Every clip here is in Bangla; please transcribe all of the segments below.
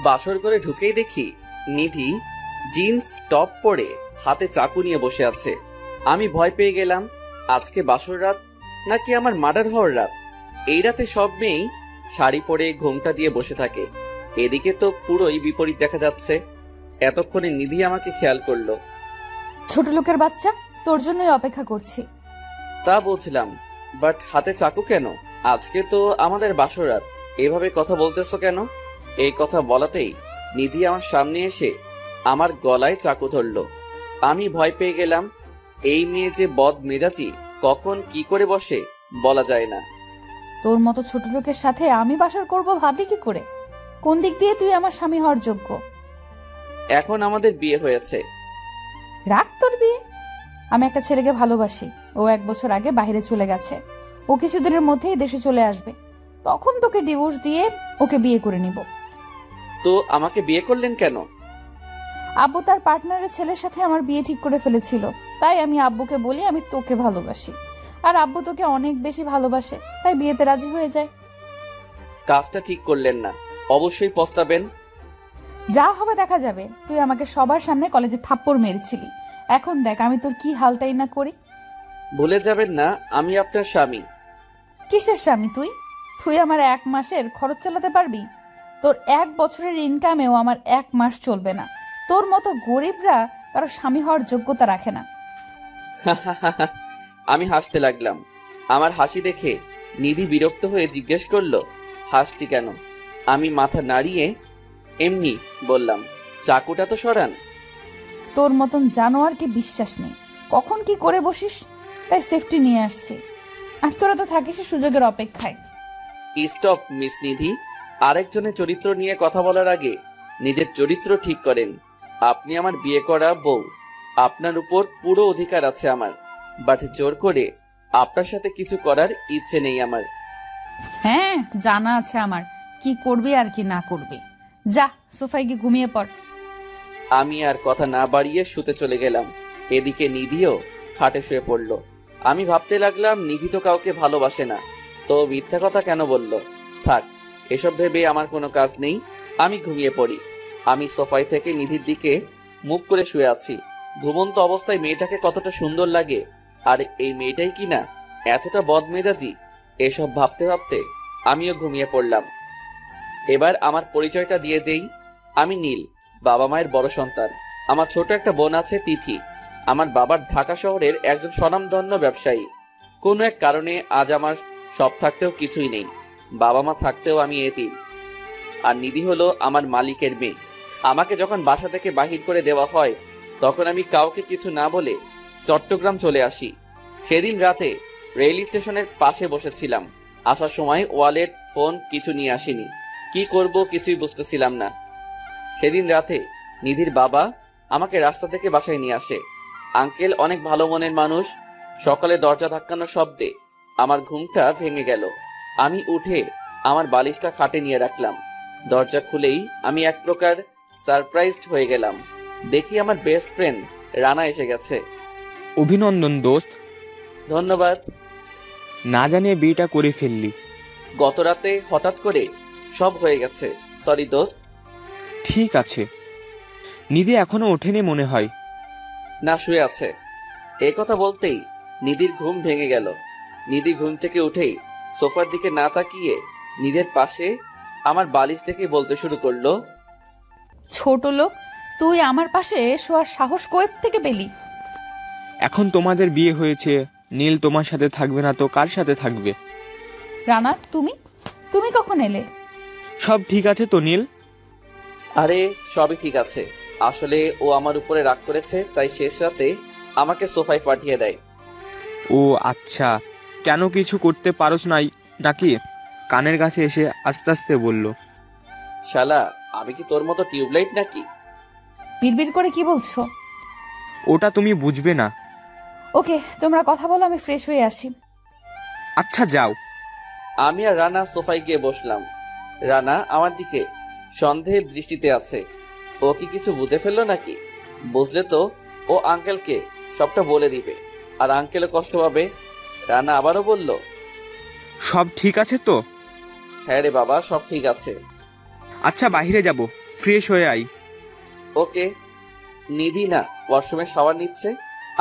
বাসর করে ঢুকেই দেখি নিধি জিন্স টপ পরে হাতে চাকু নিয়ে বসে আছে। আমি ভয় পেয়ে গেলাম, আজকে বাসর রাত নাকি আমার মার্ডার হওয়ার রাত। এই রাতে সব মেয়েই শাড়ি পরে ঘোমটা দিয়ে বসে থাকে, এদিকে তো পুরোই বিপরীত দেখা যাচ্ছে। এতক্ষণে নিধি আমাকে খেয়াল করলো। ছোট লোকের বাচ্চা, তোর জন্যই অপেক্ষা করছি। তা বুঝলাম, বাট হাতে চাকু কেন? আজকে তো আমাদের বাসর রাত, এভাবে কথা বলতেছো কেন? এই কথা বলাতেই নিধি আমার সামনে এসে আমার গলায় চাকু ধরলো। আমি ভয় পেয়ে গেলাম। এই মেয়ে যে বদ মেজাজি, কখন কি করে বসে বলা যায় না। তোর মতো ছোট লোকের সাথে আমি বাসর করব ভাবি কি করে? কোন দিক দিয়ে তুই আমার স্বামী হওয়ার যোগ্য? এখন আমাদের বিয়ে হয়েছে। রাখ তোর বিয়ে। আমি একটা ছেলেকে ভালোবাসি, ও 1 বছর আগে বাইরে চলে গেছে, ও কিছুদিনের মধ্যেই দেশে চলে আসবে, তখন তোকে ডিভোর্স দিয়ে ওকে বিয়ে করে নিব। তো আমাকে বিয়ে করলেন কেন? আব্বু তার পার্টনারের ছেলের সাথে আমার বিয়ে ঠিক করে ফেলেছিল, তাই আমি আব্বুকে বলি আমি তোকে ভালোবাসি, আর আব্বু তোকে অনেক বেশি ভালোবাসে, তাই বিয়েতে রাজি হয়ে যায়। কাজটা ঠিক করলেন না, অবশ্যই পস্তাবেন। যা হবে দেখা যাবে। তুই আমাকে সবার সামনে কলেজে থাপ্পড় মেরেছিলি, এখন দেখ আমি তোর কি হালটাই না করি। ভুলে যাবেন না আমি আপনার স্বামী। কিসের স্বামী তুই? তুই আমার 1 মাসের খরচ চালাতে পারবি? তোর 1 বছরের ইনকামেও আমার 1 মাস চলবে না। তোর মতো গরিবরা কারো স্বামী হওয়ার যোগ্যতা রাখে না। আমি হাসতে লাগলাম। আমার হাসি দেখে নিধি বিরক্ত হয়ে জিজ্ঞেস করলো, হাসছি কেন? আমি মাথা নাড়িয়ে এমনি বললাম, চাকুটা তো সরান। তোর মতন জানোয়ারকে বিশ্বাস নেই, কখন কি করে বসিস, তাই সেফটি নিয়ে আসছি। আর তোরা তো থাকিস সুযোগের অপেক্ষায়। স্টপ মিস নিধি, আরেকজনের চরিত্র নিয়ে কথা বলার আগে নিজের চরিত্র ঠিক করেন। আপনি আমার বিয়ে করা বউ, আপনার উপর পুরো অধিকার আছে আমার, বাট জোর করে আপনার সাথে কিছু করার ইচ্ছে নেই আমার। হ্যাঁ, জানা আছে আমার কি করবি আর কি না করবি। যা সোফায় গিয়ে ঘুমিয়ে পড়। আমি আর কথা না বাড়িয়ে শুতে চলে গেলাম। এদিকে নিধিও খাটে শুয়ে পড়ল। আমি ভাবতে লাগলাম নিধি তো কাউকে ভালোবাসে না, তো মিথ্যা কথা কেন বলল? থাক, এসব ভেবে আমার কোনো কাজ নেই, আমি ঘুমিয়ে পড়ি। আমি সোফায় থেকে নিধির দিকে মুখ করে শুয়ে আছি। ঘুমন্ত অবস্থায় মেয়েটাকে কতটা সুন্দর লাগে, আর এই মেয়েটাই কিনা এতটা বদমেজাজি। এসব ভাবতে ভাবতে আমিও ঘুমিয়ে পড়লাম। এবার আমার পরিচয়টা দিয়ে দেই। আমি নীল, বাবা মায়ের বড় সন্তান। আমার ছোট একটা বোন আছে তিথি। আমার বাবার ঢাকা শহরের একজন স্বনামধন্য ব্যবসায়ী। কোনো এক কারণে আজ আমার সব থাকতেও কিছুই নেই, বাবা মা থাকতেও আমি এতিম। আর নিধি হলো আমার মালিকের মেয়ে। আমাকে যখন বাসা থেকে বাহির করে দেওয়া হয়, তখন আমি কাউকে কিছু না বলে চট্টগ্রাম চলে আসি। সেদিন রাতে রেল স্টেশনের পাশে বসেছিলাম। আসার সময় ওয়ালেট, ফোন কিছু নিয়ে আসিনি। কি করব কিছুই বুঝতেছিলাম না। সেদিন রাতে নিধির বাবা আমাকে রাস্তা থেকে বাসায় নিয়ে আসে। আঙ্কেল অনেক ভালো মনের মানুষ। সকালে দরজা ধাক্কানোর শব্দে আমার ঘুমটা ভেঙে গেল। আমি উঠে আমার বালিশটা খাটে নিয়ে রাখলাম। দরজা খুলেই আমি এক প্রকার সারপ্রাইজড হয়ে গেলাম। দেখি আমার বেস্ট ফ্রেন্ড রানা এসে গেছে। অভিনন্দন দোস্ত। ধন্যবাদ। না জানিয়ে বিয়েটা করে ফেললি। গত রাতে হঠাৎ করে সব হয়ে গেছে, সরি দোস্ত। ঠিক আছে। নিধি এখনো ওঠেনি মনে হয়। না, শুয়ে আছে। এই কথা বলতেই নিধির ঘুম ভেঙে গেল। নিধি ঘুম থেকে উঠেই সোফার দিকে না তাকিয়ে নিজের পাশে আমার বালিশ দেখে বলতে শুরু করলো, ছোট লোক, তুই আমার পাশে শোয়ার সাহস কোথা থেকে পেলি? এখন তোমাদের বিয়ে হয়েছে, নীল তোমার সাথে থাকবে না তো কার সাথে থাকবে? রানা, তুমি কখন এলে? সব ঠিক আছে তো নীল? আরে সবই ঠিক আছে। আসলে ও আমার উপরে রাগ করেছে, তাই শেষ রাতে আমাকে সোফায় পাঠিয়ে দেয়। ও আচ্ছা, কেন কিছু করতে পারোস নাই নাকি? কানের কাছে এসে আস্তে আস্তে বলল। শালা, আমি কি তোর মতো টিউবলাইট নাকি? বিড়বিড় করে কি বলছো? ওটা তুমি বুঝবে না। ওকে, তোমরা কথা বলো, আমি ফ্রেশ হয়ে আসি। আচ্ছা যাও। আমি আর রানা সোফায় গিয়ে বসলাম। রানা আমার দিকে সন্দেহের দৃষ্টিতে আছে। ও কি কিছু বুঝে ফেললো নাকি? বুঝলে তো ও আঙ্কেলকে সবটা বলে দিবে, আর আঙ্কেলও কষ্ট পাবে। রানা আবারও বলল, সব ঠিক আছে তো? হ্যাঁ রে বাবা, সব ঠিক আছে। আচ্ছা বাইরে যাব, ফ্রেশ হয়ে আই। ওকে। নিধি না ওয়াশরুমে শাওয়ার নিচ্ছে,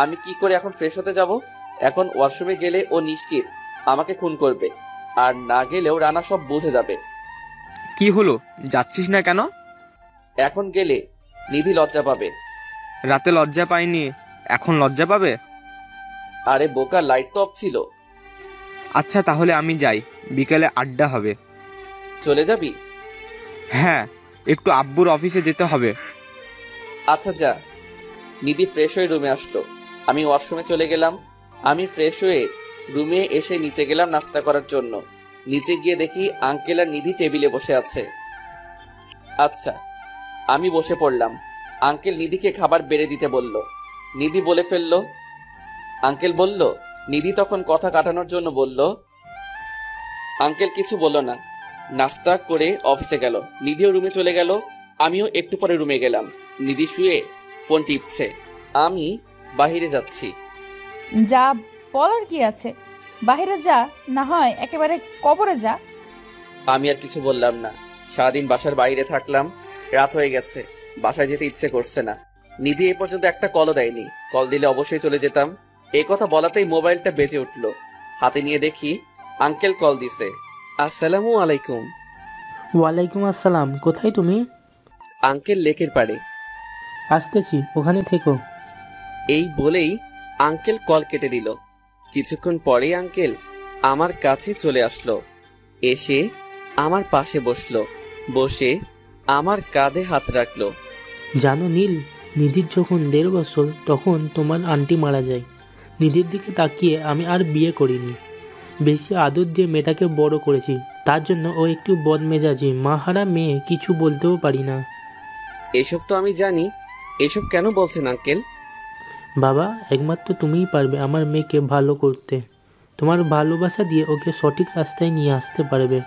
আমি কি করে এখন ফ্রেশ হতে যাব? এখন ওয়াশরুমে গেলে ও নিশ্চিত আমাকে খুন করবে, আর না গেলেও রানা সব বুঝে যাবে। কি হলো, যাচ্ছিস না কেন? এখন গেলে নিধি লজ্জা পাবে। রাতে লজ্জা পাইনি, এখন লজ্জা পাবে? আরে বোকা, লাইট তো অফ ছিল। আচ্ছা তাহলে আমি যাই, বিকেলে আড্ডা হবে। চলে যাবি? হ্যাঁ, একটু আব্বুর অফিসে যেতে হবে। আচ্ছা যা। নিধি ফ্রেশ হয়ে রুমে আসলো, আমি ওয়াশরুমে চলে গেলাম। আমি ফ্রেশ হয়ে রুমে এসে নিচে গেলাম নাস্তা করার জন্য। নিচে গিয়ে দেখি আঙ্কেল আর নিধি টেবিলে বসে আছে। আচ্ছা, আমি বসে পড়লাম। আঙ্কেল নিধিকে খাবার বেড়ে দিতে বলল। নিধি বলে ফেললো। আঙ্কেল বলল। নিধি তখন কথা কাটানোর জন্য বলল। আঙ্কেল কিছু বলল না, নাস্তা করে অফিসে গেল। নিধিও রুমে চলে গেল, আমিও একটু পরে রুমে গেলাম। নিধি শুয়ে ফোন টিপছে, আমি বাহিরে যাচ্ছি। যা, বলার কি আছে? বাইরে যা, না হয় একেবারে কবরে যা। আমি আর কিছু বললাম না। সারাদিন বাসার বাইরে থাকলাম, রাত হয়ে গেছে, বাসায় যেতে ইচ্ছে করছে না। নিধি এ পর্যন্ত একটা কলও দেয়নি, কল দিলে অবশ্যই চলে যেতাম। এই কথা বলাতেই মোবাইলটা বেজে উঠল। হাতে নিয়ে দেখি আঙ্কেল কল দিছে। আসসালামু আলাইকুম। ওয়ালাইকুম আসসালাম। কোথায় তুমি? আঙ্কেল লেকের পাড়ে। আসতেছি, ওখানে থেকো। এই বলেই আঙ্কেল কল কেটে দিল। কিছুক্ষণ পরেই আঙ্কেল আমার কাছে চলে আসলো, এসে আমার পাশে বসলো, বসে আমার কাঁধে হাত রাখলো। জানো নীল, নিধির যখন 1.5 বছর তখন তোমার আন্টি মারা যায়। নিধির দিকে তাকিয়ে আমি আর বিয়ে করিনি, বেশি আদর দিয়ে মেয়েটাকে বড় করেছি। তার জন্য ও একটু বদমেজাজি, মাহারা মেয়ে, কিছু বলতেও পারি না। এসব তো আমি জানি, এসব কেন বলছেন আঙ্কেল? বাবা, একমাত্র তুমিই পারবে আমার মেয়েকে ভালো করতে। তোমার ভালোবাসা দিয়ে ওকে সঠিক রাস্তায় নিয়ে আসতে পারবে।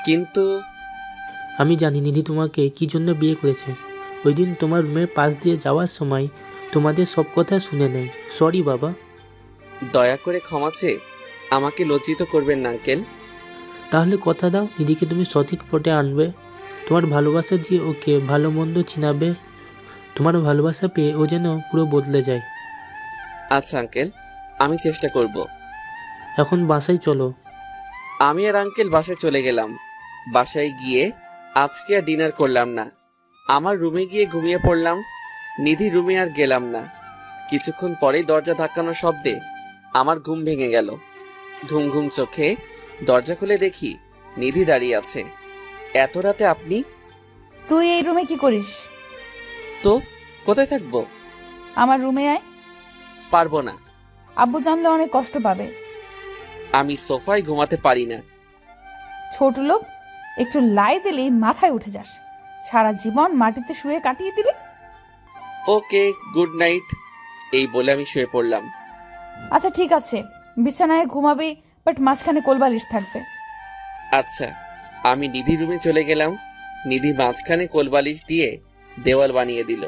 কিন্তু আমি জানি নিধি তোমাকে কি জন্য বিয়ে করেছে। ওই দিন তোমার রুমের পাশ দিয়ে যাওয়ার সময় তোমাদের সব কথা শুনে নেয়। সরি বাবা। দয়া করে ক্ষমা চেয়ে আমাকে লজ্জিত করবেন না আঙ্কেল। তাহলে কথা দাও, নিধিকে তুমি সঠিক পথে আনবে। তোমার ভালোবাসা দিয়ে ওকে ভালো মন্দ চিনাবে। তোমার ভালোবাসা পেয়ে ও যেন পুরো বদলে যায়। আচ্ছা আঙ্কেল, আমি চেষ্টা করব। এখন বাসায় চলো। আমি আর আঙ্কেল বাসায় চলে গেলাম। বাসায় গিয়ে আজকে আর ডিনার করলাম না, আমার রুমে গিয়ে ঘুমিয়ে পড়লাম। নিধি রুমে আর গেলাম না। কিছুক্ষণ পরেই দরজা ধাক্কানোর শব্দে আমার ঘুম ভেঙে গেল। ঘুম ঘুম চোখে দরজা খুলে দেখি নিধি দাঁড়িয়ে আছে। এত রাতে আপনি? তুই এই রুমে কি করিস? তো কোথায় থাকবো? আমার রুমে আয়। পারবো না। আব্বু জানলে অনেক কষ্ট পাবে। আমি সোফায় ঘুমাতে পারি না। ছোট লোক, একটু লাই দিলেই মাথায় উঠে যাস। সারা জীবন মাটিতে শুয়ে কাটিয়ে দিলি। ওকে, গুড নাইট। এই বলে আমি শুয়ে পড়লাম। আচ্ছা ঠিক আছে, বিছানায় ঘুমাবি, বাট মাঝখানে কোলবালিশ থাকবে। আচ্ছা। আমি নিধি রুমে চলে গেলাম। নিধি মাঝখানে কোলবালিশ দিয়ে দেওয়াল বানিয়ে দিল।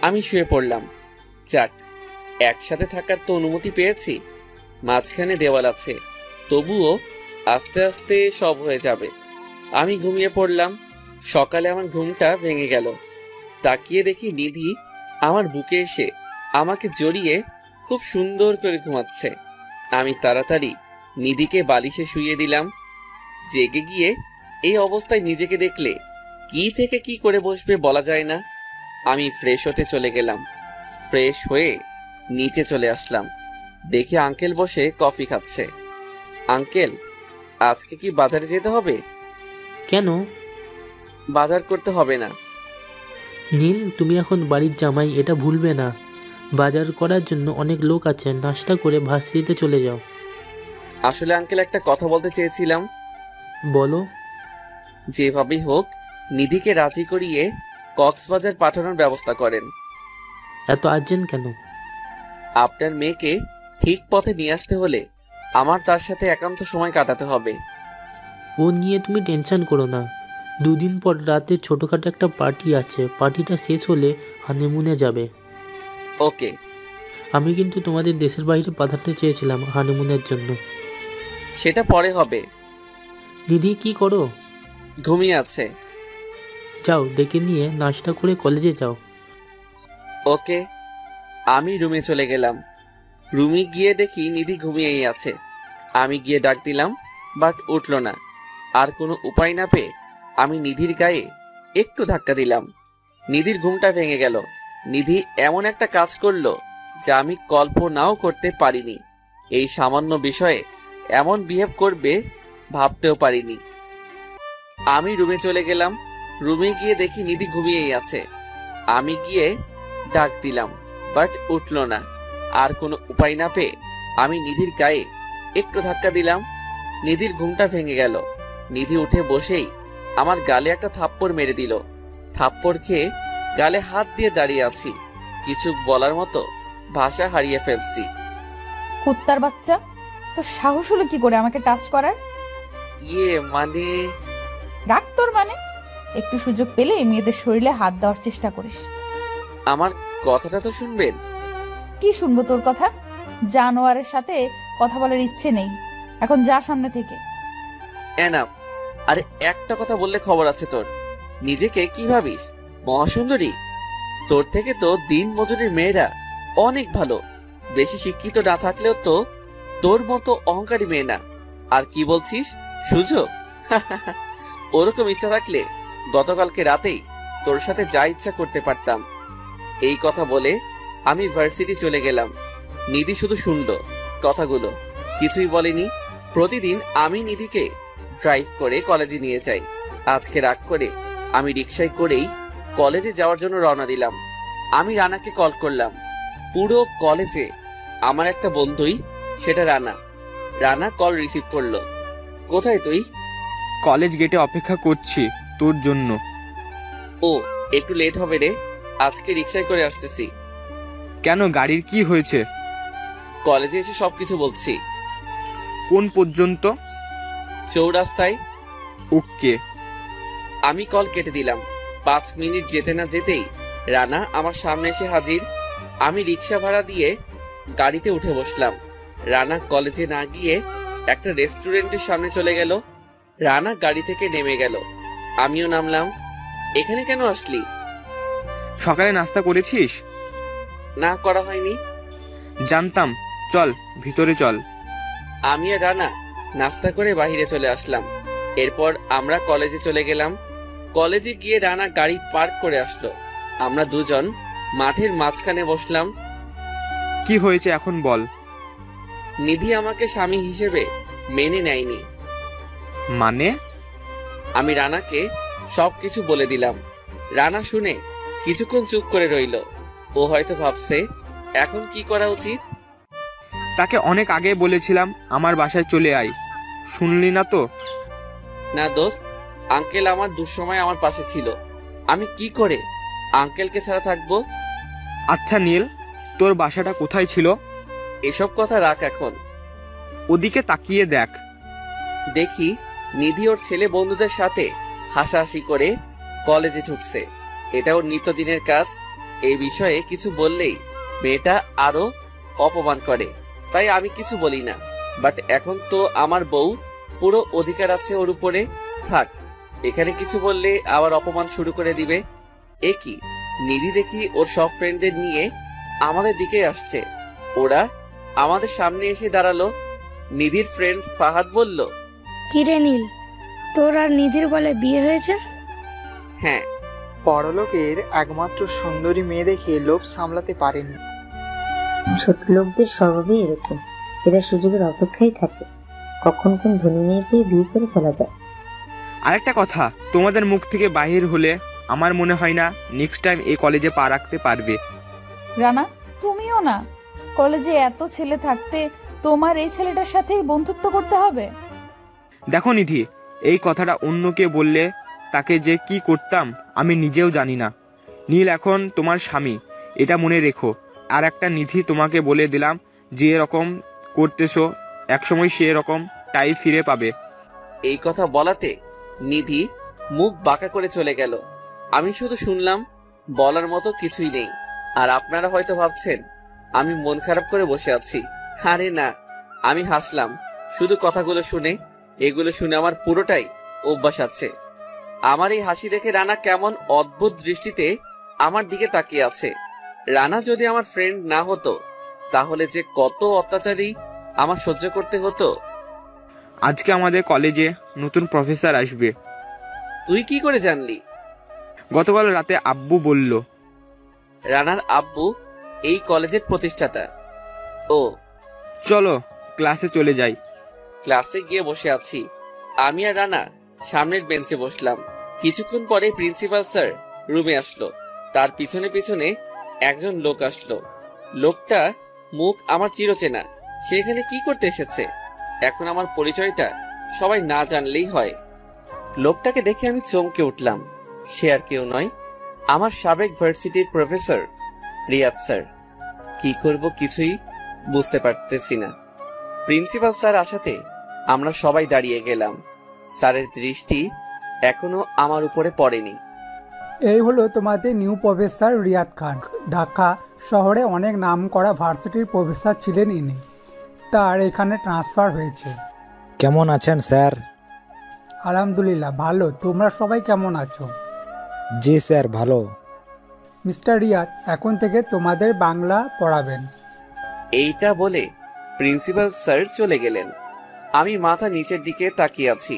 আমি শুয়ে পড়লাম। যাক, একসাথে থাকার তো অনুমতি পেয়েছি। মাঝখানে দেওয়াল আছে, তবুও আস্তে আস্তে সব হয়ে যাবে। আমি ঘুমিয়ে পড়লাম। সকালে আমার ঘুমটা ভেঙে গেল। তাকিয়ে দেখি নিধি আমার বুকে এসে আমাকে জড়িয়ে খুব সুন্দর করে ঘুমাচ্ছে। আমি তাড়াতাড়ি নিধিকে বালিশে শুইয়ে দিলাম। জেগে গিয়ে এই অবস্থায় নিজেকে দেখলে কি থেকে কি করে বসবে বলা যায় না। আমি ফ্রেশ হতে চলে গেলাম। ফ্রেশ হয়ে নিচে চলে আসলাম, দেখি আঙ্কেল বসে কফি খাচ্ছে। আঙ্কেল, আজকে কি বাজারে যেতে হবে? কেন? বাজার করতে হবে না। নীল, তুমি এখন বাড়ির জামাই, এটা ভুলবে না। বাজার করার জন্য অনেক লোক আছে, নাস্তা করে ভার্সিটিতে চলে যাও। আসলে আঙ্কেল একটা কথা বলতে চেয়েছিলাম। বলো। যেভাবেই হোক নিধিকে রাজি করিয়ে কক্সবাজার পাঠানোর ব্যবস্থা করেন। এত আর্জেন্ট কেন? আপনার মেয়েকে ঠিক পথে নিয়ে আসতে হলে আমার তার সাথে একান্ত সময় কাটাতে হবে। ও নিয়ে তুমি টেনশন করো না। 2 দিন পর রাতে ছোটোখাটো একটা পার্টি আছে, পার্টিটা শেষ হলে হানিমুনে যাবে। ওকে। আমি কিন্তু তোমাদের দেশের বাইরে পাঠাতে চেয়েছিলাম হানিমুনের জন্য। সেটা পরে হবে। নিধি কি করো? ঘুমিয়ে আছে। যাও ডেকে নিয়ে নাস্তা করে কলেজে যাও। ওকে। আমি রুমে চলে গেলাম। রুমে গিয়ে দেখি নিধি ঘুমিয়েই আছে। আমি গিয়ে ডাক দিলাম, বাট উঠল না। আর কোনো উপায় না পেয়ে আমি নিধির গায়ে একটু ধাক্কা দিলাম। নিধির ঘুমটা ভেঙে গেল। নিধি এমন একটা কাজ করলো যা আমি কল্পনাও করতে পারিনি। এই সামান্য বিষয়ে এমন বিহেভ করবে ভাবতেও পারিনি। আমি রুমে চলে গেলাম। রুমে গিয়ে দেখি নিধি ঘুমিয়েই আছে। আমি গিয়ে ডাক দিলাম, বাট উঠল না। আর কোনো উপায় না পেয়ে আমি নিধির গায়ে একটু ধাক্কা দিলাম। নিধির ঘুমটা ভেঙে গেল। নিধি উঠে বসেই আমার গালে একটা থাপ্পড় মেরে দিল। থাপ্পড় খেয়ে গালে হাত দিয়ে দাঁড়িয়ে আছি। কিছু বলার মতো ভাষা হারিয়ে ফেলছি। কুত্তার বাচ্চা, তোর সাহস হলো কি করে আমাকে টাচ করার? মানে রাখ তোর মানে। একটু সুযোগ পেলে মেয়েদের শরীরে হাত দেওয়ার চেষ্টা করিস। আমার কথাটা তো শুনবেন। কি শুনবো তোর কথা? জানোয়ারের সাথে কথা বলার ইচ্ছে নেই। এখন যা সামনে থেকে। এনাফ। আরে একটা কথা বললে খবর আছে তোর। নিজেকে কি ভাবিস, মহাসুন্দরী? তোর থেকে তো দিন মজুরির মেয়েরা অনেক ভালো। বেশি শিক্ষিত না থাকলেও তো তোর মতো অহংকারী মেয়ে না। আর কি বলছিস সুযোগ? ওরকম ইচ্ছা থাকলে গতকালকে রাতেই তোর সাথে যা ইচ্ছা করতে পারতাম। এই কথা বলে আমি ভার্সিটি চলে গেলাম। নিধি শুধু শুনলো কথাগুলো, কিছুই বলেনি। প্রতিদিন আমি নিধিকে ড্রাইভ করে কলেজে নিয়ে যাই। আজকে রাগ করে আমি রিকশায় করেই কলেজে যাওয়ার জন্য রওনা দিলাম। আমি রানাকে কল করলাম। পুরো কলেজে আমার একটা বন্ধুই, সেটা রানা। রানা কল রিসিভ করলো। কোথায় তুই? কলেজ গেটে অপেক্ষা করছি তোর জন্য। ও, একটু লেট হবে রে। আজকে রিকশায় করে আসতেছি। কেন, গাড়ির কি হয়েছে? কলেজে এসে সবকিছু বলছি। কোন পর্যন্ত? চৌরাস্তায়। ওকে। আমি কল কেটে দিলাম। 5 মিনিট যেতে না যেতেই রানা আমার সামনে এসে হাজির। আমি রিক্সা ভাড়া দিয়ে গাড়িতে উঠে বসলাম। রানা কলেজে না গিয়ে একটা রেস্টুরেন্টের সামনে চলে গেল। রানা গাড়ি থেকে নেমে গেল, আমিও নামলাম। এখানে কেন আসলি? সকালে নাস্তা করেছিস? না, করা হয়নি। জানতাম। চল ভিতরে চল। আমি আর রানা নাস্তা করে বাইরে চলে আসলাম। এরপর আমরা কলেজে চলে গেলাম। কলেজে গিয়ে রানা গাড়ি পার্ক করে আসলো। আমরা দুজন মাঠের মাঝখানে বসলাম। কি হয়েছে এখন বল। নিধি আমাকে স্বামী হিসেবে মেনে নেয়নি। মানে? আমি রানাকে সবকিছু বলে দিলাম। রানা শুনে কিছুক্ষণ চুপ করে রইল। ও হয়তো ভাবছে এখন কি করা উচিত। তাকে অনেক আগে বলেছিলাম আমার বাসায় চলে আয়, শুনলি না তো? না দোস্ত, আঙ্কেল আমার দুঃসময় আমার পাশে ছিল। আমি কি করে আঙ্কেলকে ছাড়া থাকবো? আচ্ছা নীল, তোর বাসাটা কোথায় ছিল? এসব কথা রাখ এখন। ওদিকে তাকিয়ে দেখ। দেখি নিধি ওর ছেলে বন্ধুদের সাথে হাসাহাসি করে কলেজে ঢুকছে। এটা ওর নিত্যদিনের কাজ। এই বিষয়ে কিছু বললেই মেয়েটা আরো অপমান করে, তাই আমি কিছু বলি না। বাট এখন তো আমার বউ, পুরো অধিকার আছে ওর উপরে। থাক, এখানে কিছু বললে আবার অপমান শুরু করে দিবে। এ কি, নিধি দেখি ওর সব ফ্রেন্ডদের নিয়ে আমাদের দিকে আসছে। ওরা আমাদের সামনে এসে দাঁড়ালো। নিধির ফ্রেন্ড ফাহাদ বলল, কিরে নীল, তোর আর নিধির বলে বিয়ে হয়েছে? হ্যাঁ। বড়লোকের একমাত্র সুন্দরী মেয়ে দেখে লোভ সামলাতে পারেনি। ছোট লোকদের স্বভাবই এরকম, এরা সুযোগের অপেক্ষায় থাকে, কখন কোন ধনী মেয়েকে বিয়ে করে ফেলা যায়। আরেকটা কথা, তোমাদের মুখ থেকে বাহির হলে আমার মনে হয় না নেক্সট টাইম এই কলেজে পা রাখতে পারবে। রানা, তুমিও না। কলেজে এত ছেলে থাকতে তোমার এই ছেলেটার সাথেই বন্ধুত্ব করতে হবে? দেখো নিধি, এই কথাটা অন্যকে বললে তাকে যে কি করতাম আমি নিজেও জানি না। নীল এখন তোমার স্বামী, এটা মনে রেখো। আর একটা নিধি, তোমাকে বলে দিলাম, যে এরকম করতেছো একসময় সে এরকম টাই ফিরে পাবে। এই কথা বলাতে নিধি মুখ বাঁকা করে চলে গেল। আমি শুধু শুনলাম, বলার মতো কিছুই নেই। আর আপনারা হয়তো ভাবছেন আমি মন খারাপ করে বসে আছি। আরে না, আমি হাসলাম শুধু কথাগুলো শুনে। এগুলো শুনে আমার পুরোটাই অভ্যাস আছে। আমার এই হাসি দেখে রানা কেমন অদ্ভুত দৃষ্টিতে আমার দিকে তাকিয়ে আছে। রানা যদি আমার ফ্রেন্ড না হতো তাহলে যে কত অত্যাচারী আমার সহ্য করতে হতো। আজকে আমাদের কলেজে নতুন প্রফেসর আসবে। তুই কি করে জানলি? গতকাল রাতে আব্বু বলল। রানার আব্বু এই কলেজের প্রতিষ্ঠাতা। ও, চলো ক্লাসে চলে যাই। ক্লাসে গিয়ে বসে আছি। আমি আর রানা সামনের বেঞ্চে বসলাম। কিছুক্ষণ পরে প্রিন্সিপাল স্যার রুমে আসলো। তার পিছনে পিছনে একজন লোক আসলো। লোকটা মুখ আমার চিরচেনা। সে এখানে কি করতে এসেছে? এখন আমার পরিচয়টা সবাই না জানলেই হয়। লোকটাকে দেখে আমি চমকে উঠলাম। সে আর কেউ নয়, আমার সাবেক ভার্সিটির প্রফেসর রিয়াদ স্যার। কি করব কিছুই বুঝতে পারতেছি না। প্রিন্সিপাল স্যার আসাতে আমরা সবাই দাঁড়িয়ে গেলাম। স্যারের দৃষ্টি এখনো আমার উপরে পড়েনি। এই হলো তোমাদের নিউ প্রফেসর রিয়াদ খান। ঢাকা শহরে অনেক নামকরা ভার্সিটির প্রফেসর ছিলেন ইনি। তার এখানে ট্রান্সফার হয়েছে। কেমন আছেন স্যার? আলহামদুলিল্লাহ ভালো। তোমরা সবাই কেমন আছো? জি স্যার, ভালো। মিস্টার রিয়াদ এখন থেকে তোমাদের বাংলা পড়াবেন। এইটা বলে প্রিন্সিপাল স্যার চলে গেলেন। আমি মাথা নিচের দিকে তাকিয়ে আছি।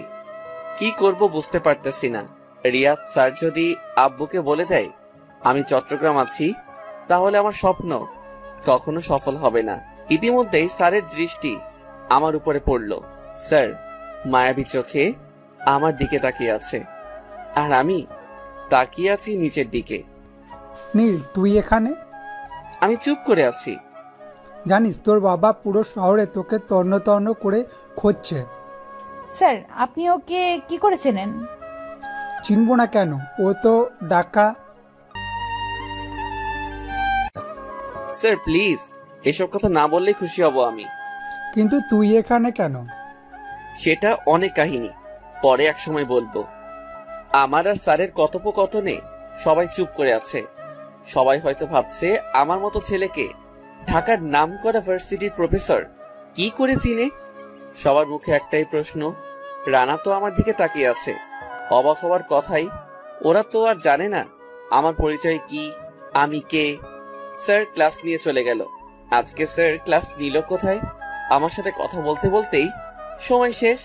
কি করব বুঝতে পারতেছি না। রিয়াদ স্যার যদি আব্বুকে বলে দেয় আমি চট্টগ্রাম আছি, তাহলে আমার স্বপ্ন কখনো সফল হবে না। ইতিমধ্যেই স্যারের দৃষ্টি আমার উপরে পড়ল। স্যার মায়াবী চোখে আমার দিকে তাকিয়ে আছে, আর আমি তাকিয়ে আছি নিচের দিকে। নীল, তুই এখানে? আমি চুপ করে আছি। জানিস তোর বাবা পুরো শহরে তোকে তন্ন তন্ন করে খুঁজছে। স্যার আপনি ওকে কি করে চেনেন? চিনব না কেন? ও তো ঢাকা। স্যার প্লিজ এসব কথা না বললেই খুশি হব আমি। কিন্তু তুই এখানে কেন? সেটা অনেক কাহিনী, পরে এক সময় বলবো। আমার আর স্যারের কথোপকথনে সবাই চুপ করে আছে। সবাই হয়তো ভাবছে আমার মতো ছেলেকে ঢাকার নামকরা ভার্সিটির প্রফেসর কি করে চিনে। সবার মুখে একটাই প্রশ্ন, রানা তো আমার দিকে তাকিয়ে আছে। অবাক হওয়ার কথাই, ওরা তো আর জানে না আমার পরিচয় কি, আমি কে। স্যার ক্লাস নিয়ে চলে গেল। আজকে স্যার ক্লাস নিল কোথায়? আমার সাথে কথা বলতে বলতেই সময় শেষ।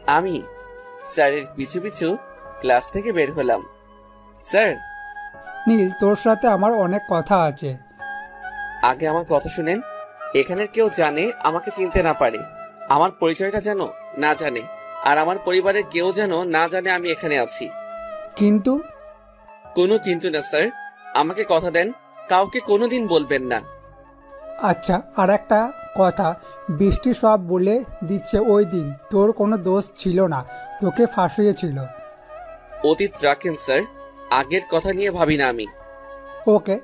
আমি স্যারের পিছু পিছু ক্লাস থেকে বের হলাম। স্যার, নীল তোর সাথে আমার অনেক কথা আছে। আগে আমার কথা শুনেন। এখানের কেউ জানে আমাকে চিনতে না পারে, আমার পরিচয়টা যেন না জানে, আর আমার পরিবারের কেউ যেন না জানে আমি এখানে আছি। কিন্তু? কোনো কিন্তু না স্যার, আমাকে কথা দেন কাউকে কোনোদিন বলবেন না। আচ্ছা, আর একটা কথা, বৃষ্টি সব বলে দিচ্ছে ওই দিন তোর কোনো দোষ ছিল না, তোকে ফাঁসিয়েছিল। অতীত রাখেন স্যার, আগের কথা নিয়ে ভাবি না আমি। ওকে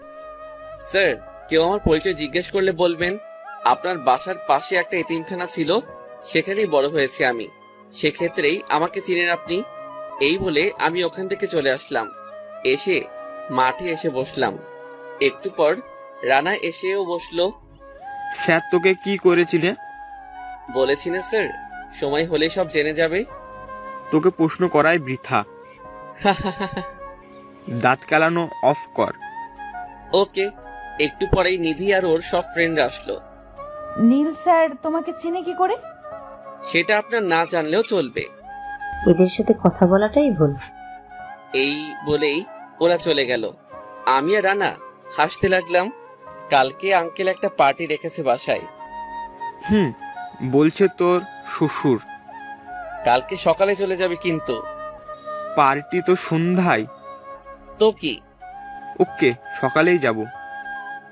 স্যার, কেউ আমার পরিচয় জিজ্ঞেস করলে বলবেন আপনার বাসার পাশে একটা এতিমখানা ছিল, সেখানেই বড় হয়েছে আমি, সেক্ষেত্রেই আমাকে চিনেন আপনি। এই বলে আমি ওখান থেকে চলে আসলাম। এসে মাঠে এসে বসলাম। একটু পর রানা এসেও বসলো। স্যার তোকে কি করেছিলে? বলেছি না স্যার, সময় হলে সব জেনে যাবে। তোকে প্রশ্ন করাই বৃথা। দাঁত কেলানো অফ কর। ওকে। একটু পরেই নিধি আর ওর সব ফ্রেন্ডরা আসলো। নীল স্যার তোমাকে চিনে কি করে? সেটা আপনার না জানলেও চলবে। এদের সাথে কথা বলাটাই ভুল। এই বলেই ওরা চলে গেল। আমি আর রানা হাসতে লাগলাম। কালকে আঙ্কেল একটা পার্টি রেখেছে বাসায়। বলছে তোর শ্বশুর। কালকে সকালে চলে যাবে কিন্তু। পার্টি তো সন্ধ্যায়। তো কি? ওকে, সকালেই যাব।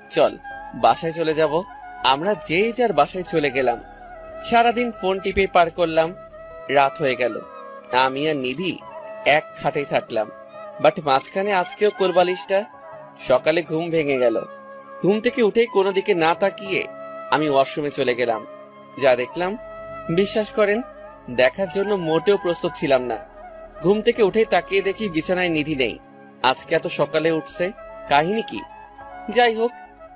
চল বাসায় চলে যাব। আমরা যে যার বাসায় চলে গেলাম। সারাদিন ফোন টিপে পার করলাম। রাত হয়ে গেল। আমি আর নিধি এক খাটেই থাকলাম, বাট মাঝখানে আজকেও কোলবালিশটা। সকালে ঘুম ভেঙে গেল। ঘুম থেকে উঠেই কোনো দিকে না তাকিয়ে আমি ওয়াশরুমে চলে গেলাম। যা দেখলাম বিশ্বাস করেন দেখার জন্য মোটেও প্রস্তুত ছিলাম না। ঘুম থেকে উঠেই তাকিয়ে দেখি বিছানায় নিধি নেই। আজকে এত সকালে উঠছে, কাহিনী কি? যাই হোক,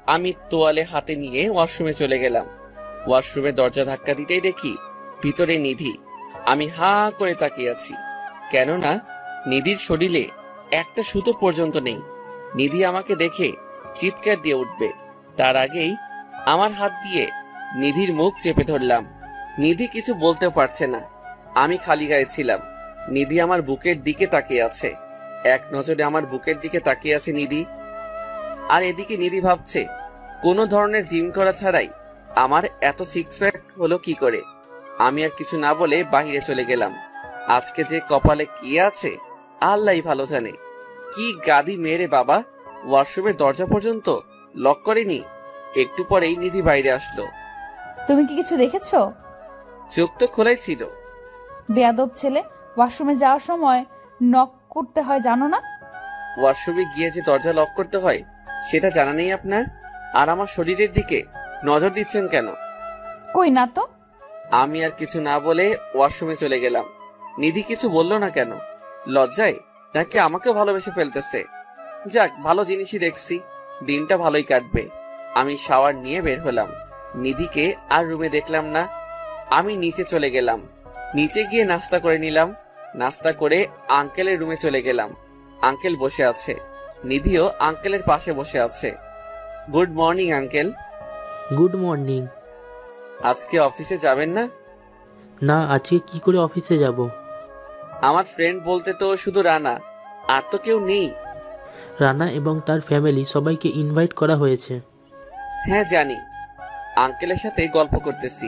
আমি তোয়ালে হাতে নিয়ে ওয়াশরুমে চলে গেলাম। ওয়াশরুমে দরজা ধাক্কা দিতেই দেখি ভিতরে নিধি। আমি হাঁ করে তাকিয়ে আছি, কেননা নিধির শরীরে একটা সুতো পর্যন্ত নেই। নিধি আমাকে দেখে চিৎকার দিয়ে উঠবে, তার আগেই আমার হাত দিয়ে নিধির মুখ চেপে ধরলাম। নিধি কিছু বলতেও পারছে না। আমি খালি গায়ে ছিলাম। নিধি আমার বুকের দিকে তাকিয়ে আছে, এক নজরে আমার বুকের দিকে তাকিয়ে আছে নিধি। আর এদিকে নিধি ভাবছে কোনো ধরনের জিম করা ছাড়াই আমার এত সিক্স প্যাক হলো কি করে। আমি আর কিছু না বলে বাহিরে চলে গেলাম। আজকে যে কপালে কি আছে আল্লাহই ভালো জানে। কি গাদি মেরে বাবা, ওয়াশরুমের দরজা পর্যন্ত লক করেনি। একটু পরেই নিধি বাইরে আসলো। তুমি কি কিছু দেখেছো? চোখ তো খোলাই ছিল। বেয়াদব ছেলে, ওয়াশরুমে যাওয়ার সময় নক করতে হয় জানো না? ওয়াশরুমে গিয়ে যে দরজা লক করতে হয় সেটা জানা নেই আপনার? আর আমার শরীরের দিকে নজর দিচ্ছেন কেন? কই না তো। আমি আর কিছু না বলে ওয়াশরুমে চলে গেলাম। নিধি কিছু বলল না কেন? লজ্জায় নাকি আমাকেও ভালোবেসে ফেলতেছে? যাক, ভালো জিনিসই দেখছি, দিনটা ভালোই কাটবে। আমি শাওয়ার নিয়ে বের হলাম। নিধিকে আর রুমে দেখলাম না। আমি নিচে চলে গেলাম। নিচে গিয়ে নাস্তা করে নিলাম। নাস্তা করে আঙ্কেলের রুমে চলে গেলাম। আঙ্কেল বসে আছে, নিধিও আঙ্কেলের পাশে বসে আছে। Good morning uncle. Good morning. আজকে অফিসে যাবেন না? না, আজকে কি করে অফিসে যাব? আমার ফ্রেন্ড বলতে তো শুধু রানা, আর তো কেউ নেই। রানা এবং তার ফ্যামিলি সবাইকে ইনভাইট করা হয়েছে। হ্যাঁ জানি। আঙ্কেলের সাথে গল্প করতেছি,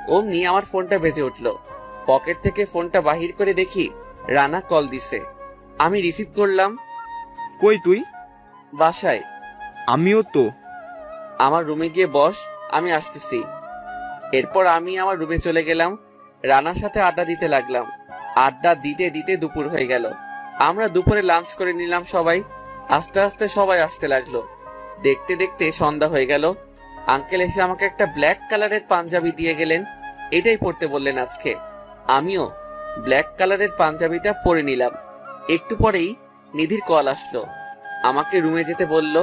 অমনি আমার ফোনটা বেজে উঠলো। পকেট থেকে ফোনটা বাহির করে দেখি রানা কল দিছে। আমি রিসিভ করলাম। কই তুই? বাসায়। আমিও তো। আমার রুমে গিয়ে বস, আমি আসতেছি। এরপর আমি আমার রুমে চলে গেলাম। রানার সাথে আড্ডা দিতে লাগলাম। আড্ডা দিতে দিতে দুপুর হয়ে গেল। আমরা দুপুরে লাঞ্চ করে নিলাম সবাই। আস্তে আস্তে সবাই আসতে লাগলো। দেখতে দেখতে সন্ধ্যা হয়ে গেল। আঙ্কেল এসে আমাকে একটা ব্ল্যাক কালারের পাঞ্জাবি দিয়ে গেলেন। এটাই পরতে বললেন আজকে। আমিও ব্ল্যাক কালারের পাঞ্জাবিটা পরে নিলাম। একটু পরেই নিধির কল আসলো, আমাকে রুমে যেতে বলল।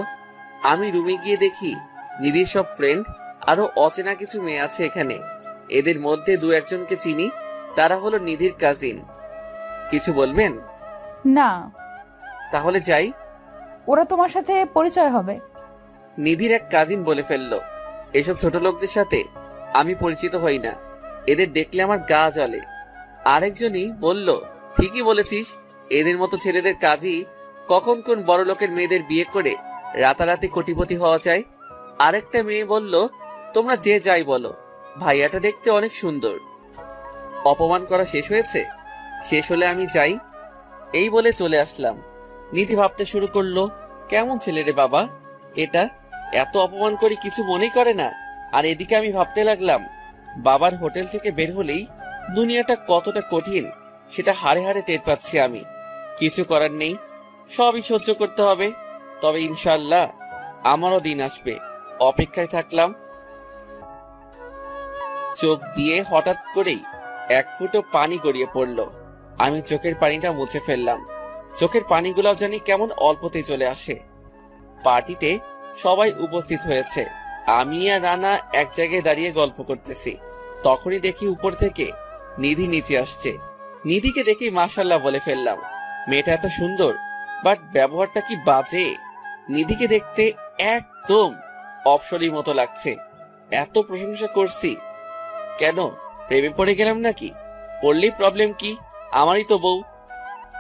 আমি রুমে গিয়ে দেখি নিধির সব ফ্রেন্ড আরো অচেনা কিছু মেয়ে আছে এখানে। এদের মধ্যে দু একজনকে চিনি, তারা হলো নিধির কাজিন। কিছু বলবেন? না। তাহলে যাই। ওরা তোমার সাথে পরিচয় হবে। নিধির এক কাজিন বলে ফেললো। এসব ছোট লোকদের সাথে আমি পরিচিত হই না, এদের দেখলে আমার গা জ্বলে। আরেকজনই বলল, ঠিকই বলেছিস, এদের মতো ছেলেদের কাজই কখন কোন বড় লোকের মেয়েদের বিয়ে করে রাতারাতি কোটিপতি হওয়া চাই। আরেকটা মেয়ে বলল, তোমরা যে যাই বলো, ভাইয়াটা দেখতে অনেক সুন্দর। অপমান করা শেষ হয়েছে? শেষ হলে আমি যাই, এই বলে চলে আসলাম। নিধি ভাবতে শুরু করলো, কেমন ছেলে রে বাবা এটা, এত অপমান করি কিছু মনেই করে না। আর এদিকে আমি ভাবতে লাগলাম, বাবার হোটেল থেকে বের হলেই দুনিয়াটা কতটা কঠিন সেটা হাড়ে হাড়ে টের পাচ্ছি আমি। কিছু করার নেই, সবই সহ্য করতে হবে। তবে ইনশাআল্লাহ আমারও দিন আসবে, অপেক্ষায় থাকলাম। চোখ দিয়ে হঠাৎ করেই এক ফুটো পানি গড়িয়ে পড়ল। আমি চোখের পানিটা মুছে ফেললাম। চোখের পানিগুলাও জানি কেমন অল্পতেই চলে আসে। পার্টিতে সবাই উপস্থিত হয়েছে। আমি আর রানা এক জায়গায় দাঁড়িয়ে গল্প করতেছি। তখনই দেখি উপর থেকে নিধি নিচে আসছে। নিধিকে দেখি মাশাআল্লাহ বলে ফেললাম। মেয়েটা এত সুন্দর, বাট ব্যবহারটা কি বাজে। নিধিকে দেখতে একদম অপসরীর মতো লাগছে। এত প্রশংসা করছি, কেন প্রেমে পড়ে গেলাম নাকি? পড়লেই প্রবলেম কি, আমারই তো বউ।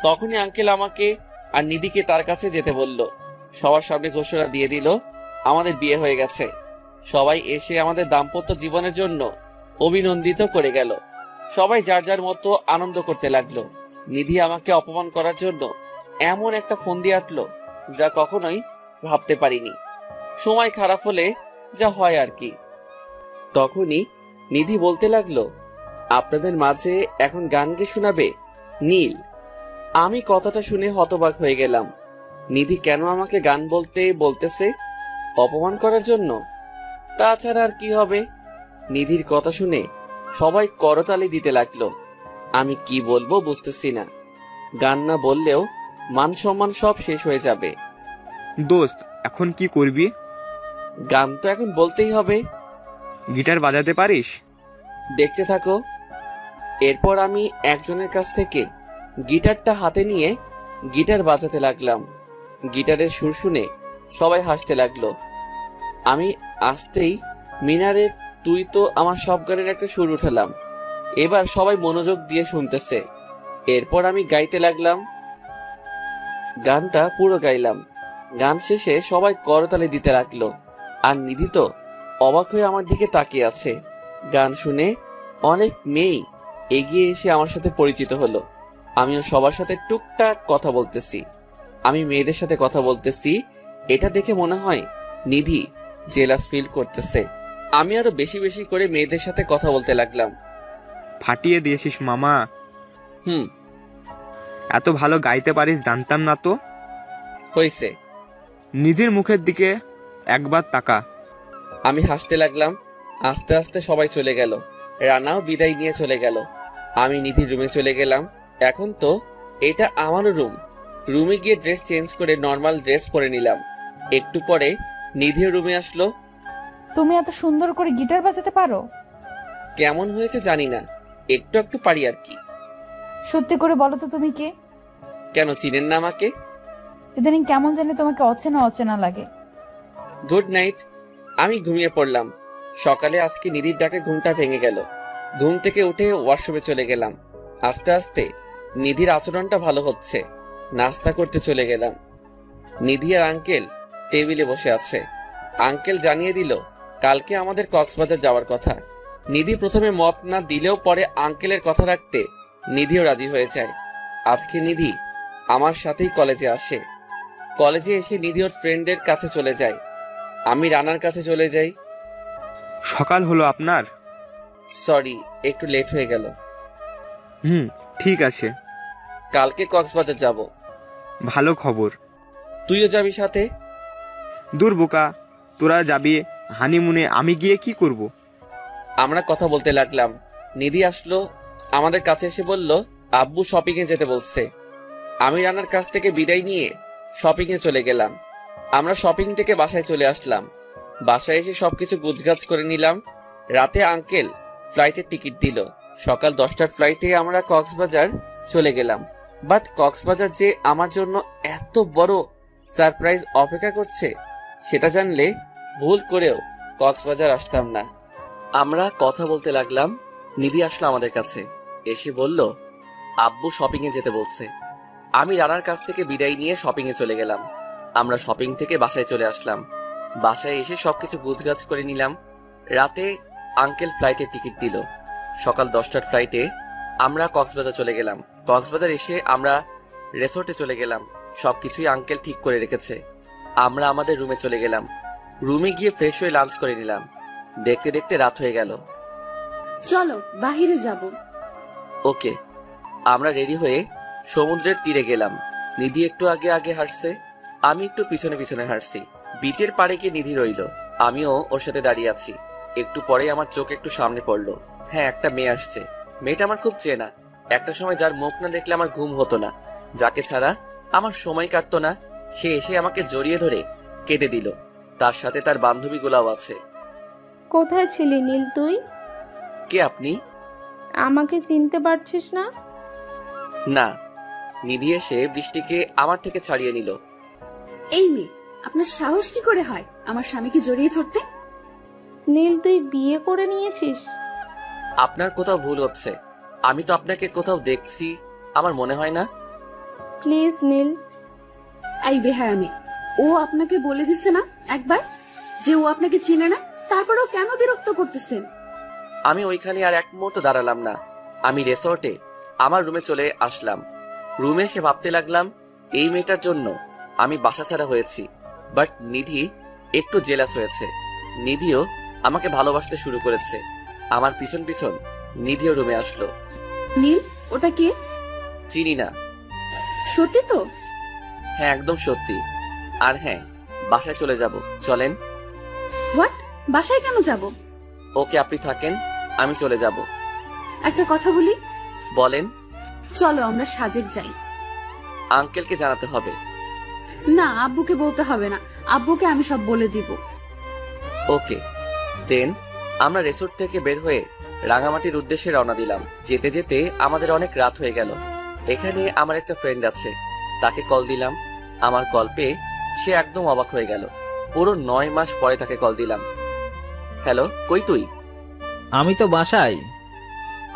তখনই আঙ্কেল আমাকে আর নিধিকে তার কাছে যেতে বলল। সবার সামনে ঘোষণা দিয়ে দিল, আমাদের বিয়ে হয়ে গেছে। সবাই এসে আমাদের দাম্পত্য জীবনের জন্য অভিনন্দিত করে গেল। সবাই যার যার মতো আনন্দ করতে লাগলো। নিধি আমাকে অপমান করার জন্য এমন একটা ফোন দিয়ে আটলো যা কখনোই ভাবতে পারিনি। সময় খারাপ হলে যা হয় আর কি। তখনই নিধি বলতে লাগলো, আপনাদের মাঝে এখন গান গে শোনাবে নীল। আমি কথাটা শুনে হতবাক হয়ে গেলাম। নিধি কেন আমাকে গান বলতে বলতেছে? অপমান করার জন্য? তাছাড়া আর কি হবে? নিধির কথা শুনে সবাই করতালি দিতে লাগলো। আমি কি বলবো বুঝতেছি না। গান না বললেও মান সম্মান সব শেষ হয়ে যাবে। দোস্ত, এখন কি করবি? গান তো এখন বলতেই হবে। গিটার বাজাতে পারিস? দেখতে থাকো। এরপর আমি একজনের কাছ থেকে গিটারটা হাতে নিয়ে গিটার বাজাতে লাগলাম। গিটারের সুর শুনে সবাই হাসতে লাগলো। আমি আসতেই মিনারের তুই তো আমার সব গানের একটা সুর উঠালাম। এবার সবাই মনোযোগ দিয়ে শুনতেছে। এরপর আমি গাইতে লাগলাম। গানটা পুরো গাইলাম। গান শেষে সবাই করতালি দিতে লাগলো। আর নিধি তো অবাক হয়ে আমার দিকে তাকিয়ে আছে। গান শুনে অনেক মেয়েই এগিয়ে এসে আমার সাথে পরিচিত হলো। আমিও সবার সাথে টুকটাক কথা বলতেছি। আমি মেয়েদের সাথে কথা বলতেছি, এটা দেখে মনে হয় নিধি জেলাস ফিল করতেছে। আমি আরো বেশি বেশি করে মেয়েদের সাথে কথা বলতে লাগলাম। ফাটিয়ে দিয়েছিস মামা। এত ভালো গাইতে পারিস জানতাম না তো। হয়েছে। নিধির মুখের দিকে একবার তাকা। আমি হাসতে লাগলাম। আস্তে আস্তে সবাই চলে গেল। রানাও বিদায় নিয়ে চলে গেল। আমি নিধির রুমে চলে গেলাম। এখন তো এটা আমারও রুম। রুমে গিয়ে ড্রেস চেঞ্জ করে নর্মাল ড্রেস পরে নিলাম। একটু পরে নিধির রুমে আসলো। তুমি এত সুন্দর করে গিটার বাজাতে পারো? কেমন হয়েছে জানি না, একটু একটু পারি আর কি। সত্যি করে বলো তো তুমি কে? কেন চিনেন না আমাকে? ইদানিং কেমন জানি তোমাকে অচেনা অচেনা লাগে। Good night. আমি ঘুমিয়ে পড়লাম। সকালে আজকে নিধির ডাকে ঘুমটা ভেঙে গেল। ঘুম থেকে উঠে ওয়াশরুমে চলে গেলাম। আস্তে আস্তে নিধির আচরণটা ভালো হচ্ছে। নাস্তা করতে চলে গেলাম। নিধি আর আঙ্কেল টেবিলে বসে আছে। আঙ্কেল জানিয়ে দিল কালকে আমাদের কক্সবাজার যাওয়ার কথা। নিধি প্রথমে মত না দিলেও পরে আঙ্কেলের কথা রাখতে নিধিও রাজি হয়ে যায়। আজকে নিধি আমার সাথেই কলেজে আসে। কলেজে এসে নিধি ওর ফ্রেন্ডদের কাছে চলে যায়। আমি রানার কাছে চলে যাই। সকাল হলো আপনার? সরি, একটু লেট হয়ে গেল। ঠিক আছে। কালকে কক্সবাজার যাব। ভালো খবর। তুইও যাবি সাথে? দূর বোকা, তোরা যাবি হানিমুনে, আমি গিয়ে কি করব? আমরা কথা বলতে লাগলাম। নিধি আসলো আমাদের কাছে এসে বলল আব্বু শপিং এ যেতে বলছে। আমি রানার কাছ থেকে বিদায় নিয়ে শপিং এ চলে গেলাম। আমরা শপিং থেকে বাসায় চলে আসলাম। বাসায় এসে সবকিছু গুছগাছ করে নিলাম। রাতে আঙ্কেল ফ্লাইটের টিকিট দিল। সকাল 10টার ফ্লাইটে আমরা কক্সবাজার চলে গেলাম। বাট কক্সবাজার যে আমার জন্য এত বড় সারপ্রাইজ অপেক্ষা করছে সেটা জানলে ভুল করেও কক্সবাজার আসতাম না। আমরা কথা বলতে লাগলাম। নিধি আসলো আমাদের কাছে এসে বলল আব্বু শপিং এ যেতে বলছে। আমি রানার কাছ থেকে বিদায় নিয়ে শপিং এ চলে গেলাম। আমরা শপিং থেকে বাসায় চলে আসলাম। বাসায় এসে সবকিছু গুছগাছ করে নিলাম। রাতে আঙ্কেল ফ্লাইটের টিকিট দিল। সকাল 10টার ফ্লাইটে আমরা কক্সবাজার চলে গেলাম। কক্সবাজার এসে আমরা রিসোর্টে চলে গেলাম। সবকিছুই আঙ্কেল ঠিক করে রেখেছে। আমরা আমাদের রুমে চলে গেলাম। রুমে গিয়ে ফ্রেশ হয়ে লাঞ্চ করে নিলাম। দেখতে দেখতে রাত হয়ে গেল। চলো বাহিরে যাব। ওকে। আমরা রেডি হয়ে সমুদ্রের তীরে গেলাম। নিধি একটু আগে আগে হাঁটছে, আমি একটু পিছনে পিছনে হাঁটছি। বিচের পাড়ে গিয়ে নিধি রইল, আমিও ওর সাথে দাঁড়িয়ে আছি। একটু পরে আমার চোখ একটু সামনে পড়লো। হ্যাঁ, একটা মেয়ে আসছে। মেয়েটা আমার খুব চেনা। একটা সময় যার মুখ না দেখলে আমার ঘুম হতো না, যাকে ছাড়া আমার সময় কাটতো না, সে এসে আমাকে জড়িয়ে ধরে কেঁদে দিল। তার সাথে তার বান্ধবীগুলাও আছে। কোথায় ছিলি নীল তুই? কে আপনি? আমাকে চিনতে পারছিস না? না। নিধি এসে বৃষ্টিকে আমার থেকে ছাড়িয়ে নিল। এই মেয়ে, আপনার সাহস কি করে হয় আমার স্বামীকে জড়িয়ে ধরতে? নীল, তুই বিয়ে করে নিয়েছিস? আপনার কোথাও ভুল হচ্ছে। আমি তো আপনাকে কোথাও দেখছি, আমার মনে হয় না। প্লিজ নীল। এই বেহায়ামি, ও আপনাকে বলে দিচ্ছে না একবার যে ও আপনাকে চিনে না? তারপরেও কেন বিরক্ত করতেছেন? আমি ওইখানে আর এক মুহূর্ত দাঁড়ালাম না। আমি রিসোর্টে আমার রুমে চলে আসলাম। রুমে এসে ভাবতে লাগলাম এই মেয়েটার জন্য আমি বাসা ছাড়া হয়েছি। বাট নিধি একটু জেলাস হয়েছে। নিধিও আমাকে ভালোবাসতে শুরু করেছে। আমার পিছন পিছন নিধিও রুমে আসলো। নীল, ওটা কে? চিনি না। সত্যি তো? হ্যাঁ, একদম সত্যি। আর হ্যাঁ, বাসায় চলে যাব, চলেন। হোয়াট? বাসায় কেন যাব? ওকে, আপনি থাকেন, আমি চলে যাব। একটা কথা বলি। বলেন। চলো আমরা সাজেক যাই। আঙ্কেলকে জানাতে হবে? না, আব্বুকে বলতে হবে না, আব্বুকে আমি সব বলে দিব। ওকে। দেন আমরা রিসোর্ট থেকে বের হয়ে রাঙামাটির উদ্দেশ্যে রওনা দিলাম। যেতে যেতে আমাদের অনেক রাত হয়ে গেল। এখানে আমার একটা ফ্রেন্ড আছে, তাকে কল দিলাম। আমার কল পেয়ে সে একদম অবাক হয়ে গেল। পুরো 9 মাস পরে তাকে কল দিলাম। হ্যালো, কই তুই? আমি তো বাসায়।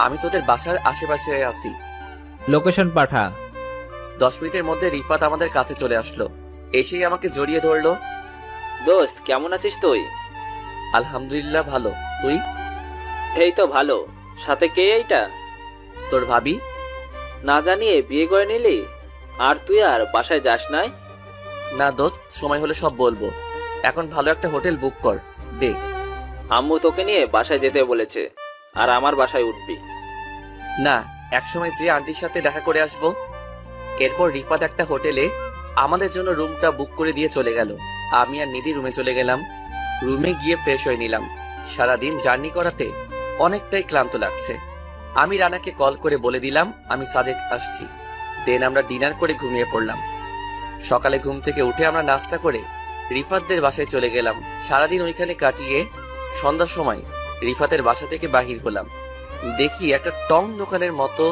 আমি তোদের বাসার আশেপাশে আছি। লোকেশন পাঠা। 10 মিনিটের মধ্যে রিফাত আমাদের কাছে চলে আসলো। এসেই আমাকে জড়িয়ে ধরলো। দোস্ত, কেমন আছিস তুই? আলহামদুলিল্লাহ ভালো, তুই? এই তো ভালো। সাথে কে এইটা? তোর ভাবি। না জানিয়ে বিয়ে করে নিলি? আর তুই আর বাসায় যাস নাই? না দোস্ত, সময় হলে সব বলবো। এখন ভালো একটা হোটেল বুক কর দে। আম্মু তোকে নিয়ে বাসায় যেতে বলেছে, আর আমার বাসায় উঠবি না। একসময় যে আন্টির সাথে দেখা করে আসবো। এরপর রিফাত একটা হোটেলে আমাদের জন্য রুমটা বুক করে দিয়ে চলে গেল। আমি আর নিধি রুমে চলে গেলাম। রুমে গিয়ে ফ্রেশ হয়ে নিলাম। সারাদিন জার্নি করাতে অনেকটাই ক্লান্ত লাগছে। আমি রানাকে কল করে বলে দিলাম আমি সাজেক আসছি। দেন আমরা ডিনার করে ঘুমিয়ে পড়লাম। সকালে ঘুম থেকে উঠে আমরা নাস্তা করে রিফাতদের বাসায় চলে গেলাম। সারাদিন ওইখানে কাটিয়ে সন্ধ্যার সময় রিফাতের বাসা থেকে বাহির হলাম। দেখি একটা টং দোকানের মতো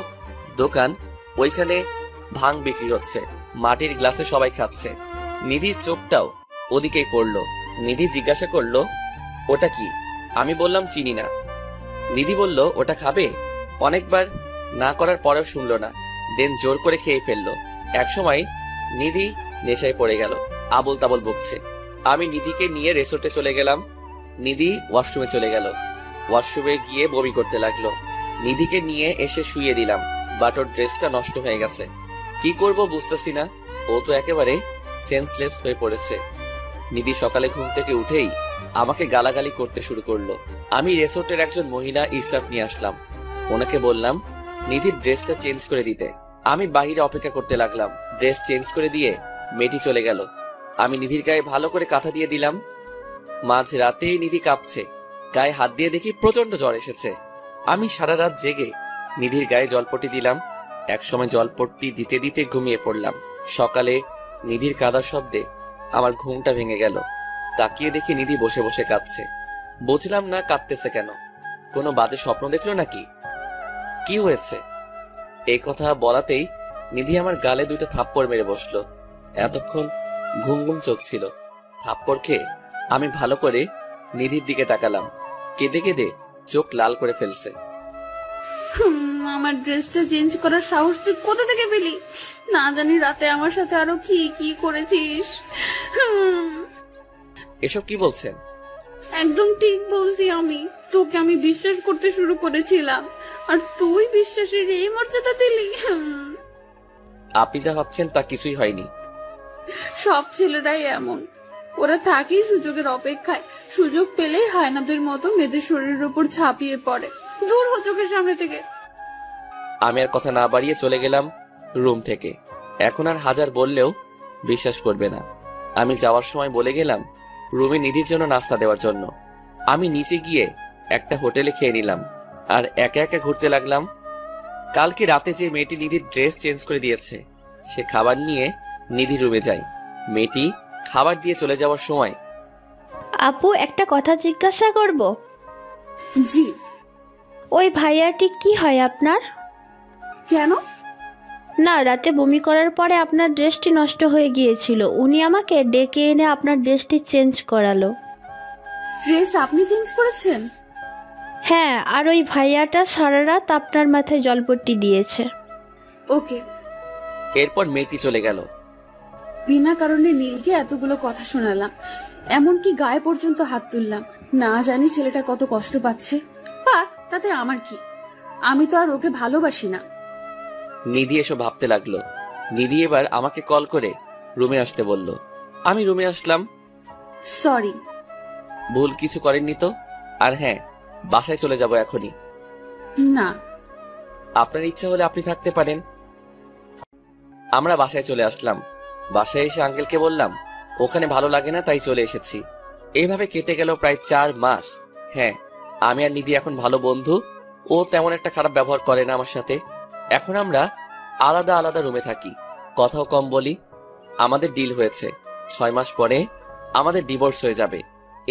দোকান, ওইখানে ভাং বিক্রি হচ্ছে। মাটির গ্লাসে সবাই খাচ্ছে। নিধির চোখটাও ওদিকেই পড়লো। নিধি জিজ্ঞাসা করলো, ওটা কি? আমি বললাম চিনি না। নিধি বলল, ওটা খাবে? অনেকবার না করার পরেও শুনলো না। দেন জোর করে খেয়ে ফেললো। একসময় নিধি নেশায় পড়ে গেল, আবল তাবল বকছে। আমি নিধিকে নিয়ে রেসর্টে চলে গেলাম। নিধি ওয়াশরুমে চলে গেল। ওয়াশরুমে গিয়ে বমি করতে লাগলো। নিধিকে নিয়ে এসে শুইয়ে দিলাম, বাট ওর ড্রেসটা নষ্ট হয়ে গেছে। কি করব বুঝতেছি না। ও তো একেবারে সেন্সলেস হয়ে পড়েছে। নিধি সকালে ঘুম থেকে উঠেই আমাকে গালাগালি করতে শুরু করলো। আমি রেসর্টের একজন মহিলা স্টাফ নিয়ে আসলাম। ওনাকে বললাম নিধির ড্রেসটা চেঞ্জ করে দিতে। আমি বাইরে অপেক্ষা করতে লাগলাম। ড্রেস চেঞ্জ করে দিয়ে মেয়েটি চলে গেল। আমি নিধির গায়ে ভালো করে কাঁথা দিয়ে দিলাম। মাঝ রাতেই নিধি কাঁপছে। গায়ে হাত দিয়ে দেখি প্রচন্ড জ্বর এসেছে। আমি সারা রাত জেগে নিধির গায়ে জলপট্টি দিলাম। একসময় জলপট্টি দিতে দিতে ঘুমিয়ে পড়লাম। সকালে নিধির কাঁদার শব্দে আমার ঘুমটা ভেঙে গেল। তাকিয়ে দেখি নিধি বসে বসে কাঁদছে। বুঝলাম না কাঁদতেছে কেন। কোনো বাজে স্বপ্ন দেখলো নাকি? কি হয়েছে? এই কথা বলাতেই নিধি আমার গালে 2টা থাপ্পড় মেরে বসলো। এতক্ষণ ঘুম ঘুম চোখ ছিল। থাপ্পড় খেয়ে আমি ভালো করে নিধির দিকে তাকালাম। কেঁদে কেঁদে চোখ লাল করে ফেলছে। আমার ড্রেসটা চেঞ্জ করার সাহস তুই কোথা থেকে পেলি? না জানি রাতে আমার সাথে আরো কি কি করেছিস। এসব কি বলছেন? একদম ঠিক বলছি। তোকে আমি বিশ্বাস করতে শুরু করেছিলাম, আর তুই বিশ্বাসের এই মর্যাদা দিলি। আপনি যা ভাবছেন তা কিছুই হয়নি। সব ছেলেরাই এমন। ওরা থাকেই সুযোগের অপেক্ষায়। সুযোগ পেলেই হায়নাদের মতো মেয়েদের শরীরের উপর ঝাঁপিয়ে পড়ে। দূর হ চোখের সামনে থেকে। আমি আর কথা না বাড়িয়ে চলে গেলাম রুম থেকে। এখন আর হাজার বললেও বিশ্বাস করবে না। আমি যাওয়ার সময় বলে গেলাম রুমে নিধির জন্য নাস্তা দেওয়ার জন্য। আমি নিচে গিয়ে একটা হোটেলে খেয়ে নিলাম আর একা একা ঘুরতে লাগলাম। কালকে রাতে যে মেয়েটি নিধির ড্রেস চেঞ্জ করে দিয়েছে, সে খাবার নিয়ে নিধি রুমে যায়। মেয়েটি খাবার দিয়ে চলে যাওয়ার সময়, আপু একটা কথা জিজ্ঞাসা করব? জি। ওই ভাইয়াটি কি হয় আপনার? কেন? না, রাতে বমি করার পরে আপনার ড্রেসটি নষ্ট হয়ে গিয়েছিল। উনি আমাকে ডেকে এনে আপনার ড্রেসটি চেঞ্জ করালো। ড্রেস আপনি চেঞ্জ করেছেন? হ্যাঁ, আর ওই ভাইয়াটা সারা রাত আপনার মাথায় জলপট্টি দিয়েছে। ওকে। এরপর মেয়েটি চলে গেল। বিনা কারণে নীলকে এতগুলো কথা শোনালাম, এমনকি গায়ে পর্যন্ত হাত তুললাম। না জানি ছেলেটা কত কষ্ট পাচ্ছে। পাক, তাতে আমার কি? আমি তো আর ওকে ভালোবাসি না। নিধি এসব ভাবতে লাগলো। নিধি এবার আমাকে কল করে রুমে আসতে বলল। আমি রুমে আসলাম। সরি। ভুল কিছু করেননি তো? আর হ্যাঁ, বাসায় চলে যাব এখনই। না। আপনার ইচ্ছা হলে আপনি থাকতে পারেন। আমরা বাসায় চলে আসলাম। বাসায় এসে আঙ্কেলকে বললাম ওখানে ভালো লাগে না, তাই চলে এসেছি। এইভাবে কেটে গেল প্রায় 4 মাস। হ্যাঁ, আমি আর নিধি এখন ভালো বন্ধু। ও তেমন একটা খারাপ ব্যবহার করে না আমার সাথে। এখন আমরা আলাদা আলাদা রুমে থাকি, কথাও কম বলি। আমাদের ডিল হয়েছে 6 মাস পরে আমাদের ডিভোর্স হয়ে যাবে।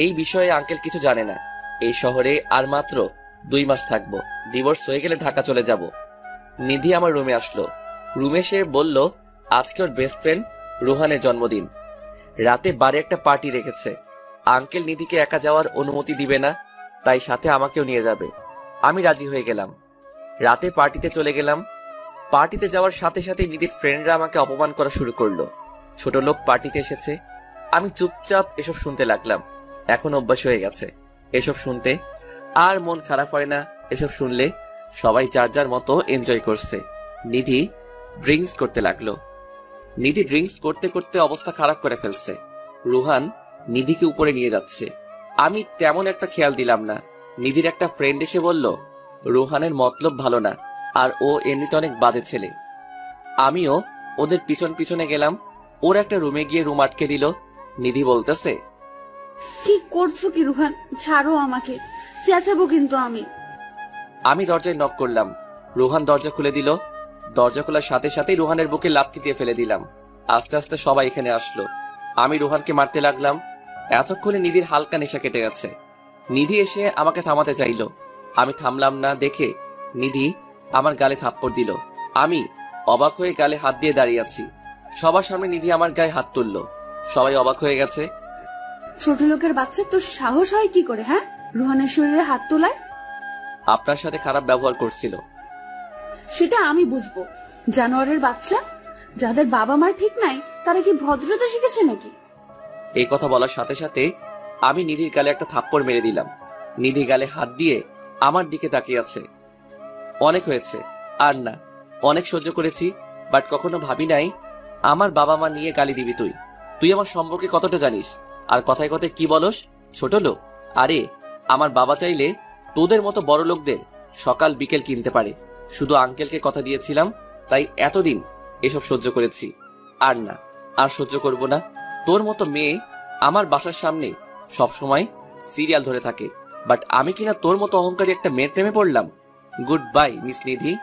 এই বিষয়ে আঙ্কেল কিছু জানে না। এই শহরে আর মাত্র 2 মাস থাকবো, ডিভোর্স হয়ে গেলে ঢাকা চলে যাব। নিধি আমার রুমে আসলো। রুমে সে বলল আজকে ওর বেস্ট ফ্রেন্ড রোহানের জন্মদিন, রাতে বাড়ি একটা পার্টি রেখেছে। আঙ্কেল নিধিকে একা যাওয়ার অনুমতি দিবে না, তাই সাথে আমাকেও নিয়ে যাবে। আমি রাজি হয়ে গেলাম। রাতে পার্টিতে চলে গেলাম। পার্টিতে যাওয়ার সাথে সাথে নিধির ফ্রেন্ডরা আমাকে অপমান করা শুরু করলো। ছোট লোক পার্টিতে এসেছে। আমি চুপচাপ এসব শুনতে লাগলাম। এখন অভ্যাস হয়ে গেছে এসব শুনতে, আর মন খারাপ হয় না এসব শুনলে। সবাই যার যার মতো এনজয় করছে। নিধি ড্রিঙ্কস করতে লাগলো। নিধি ড্রিঙ্কস করতে করতে অবস্থা খারাপ করে ফেলছে। রোহান নিধিকে উপরে নিয়ে যাচ্ছে। আমি তেমন একটা খেয়াল দিলাম না। নিধির একটা ফ্রেন্ড এসে বলল রোহানের মতলব ভালো না, আর ও এমনিতে অনেক বাজে ছেলে। আমিও ওদের পিছন পিছনে গেলাম। ওর একটা রুমে গিয়ে রুম আটকে দিল। নিধি বলতেছে, কি করছো কি রুহান, ছাড়ো আমাকে, চেঁচাবো কিন্তু আমি। আমি দরজায় নক করলাম। রোহান দরজা খুলে দিল। দরজা খোলার সাথে সাথেই রোহানের বুকে লাথি দিয়ে ফেলে দিলাম। আস্তে আস্তে সবাই এখানে আসলো। আমি রোহানকে মারতে লাগলাম। এতক্ষণে নিধির হালকা নেশা কেটে গেছে। নিধি এসে আমাকে থামাতে চাইল। আমি থামলাম না দেখে নিধি আমার গালে থাপ্পড় দিল। আমি অবাক হয়ে গালে হাত দিয়ে দাঁড়িয়ে আছি। সবার সামনে নিধি আমার গায়ে হাত তুললো। সবাই অবাক হয়ে গেছে। ছোট লোকের বাচ্চা, তোর সাহস হয় কি করে হ্যাঁ রোহানের শরীরে হাত তোলায়? আপনার সাথে খারাপ ব্যবহার করছিল। সেটা আমি বুঝবো। জানোয়ারের বাচ্চা, যাদের বাবা মার ঠিক নাই তারা কি ভদ্রতা শিখেছে নাকি? এই কথা বলার সাথে সাথে আমি নিধির গালে একটা থাপ্পড় মেরে দিলাম। নিধি গালে হাত দিয়ে আমার দিকে তাকিয়ে আছে। অনেক হয়েছে, আর না। অনেক সহ্য করেছি, বাট কখনো ভাবি নাই আমার বাবা মা নিয়ে গালি দিবি তুই। তুই আমার সম্পর্কে কতটা জানিস? আর কথায় কথায় কি বলস ছোট লোক? আরে আমার বাবা চাইলে তোদের মতো বড় লোকদের সকাল বিকেল কিনতে পারে। শুধু আঙ্কেলকে কথা দিয়েছিলাম, তাই এতদিন এসব সহ্য করেছি। আর না, আর সহ্য করব না। তোর মতো মেয়ে আমার বাসার সামনে সব সময় সিরিয়াল ধরে থাকে, বাট আমি কিনা তোর মতো অহংকারী একটা মেয়ের প্রেমে পড়লাম। গুড বাই মিস নিধি।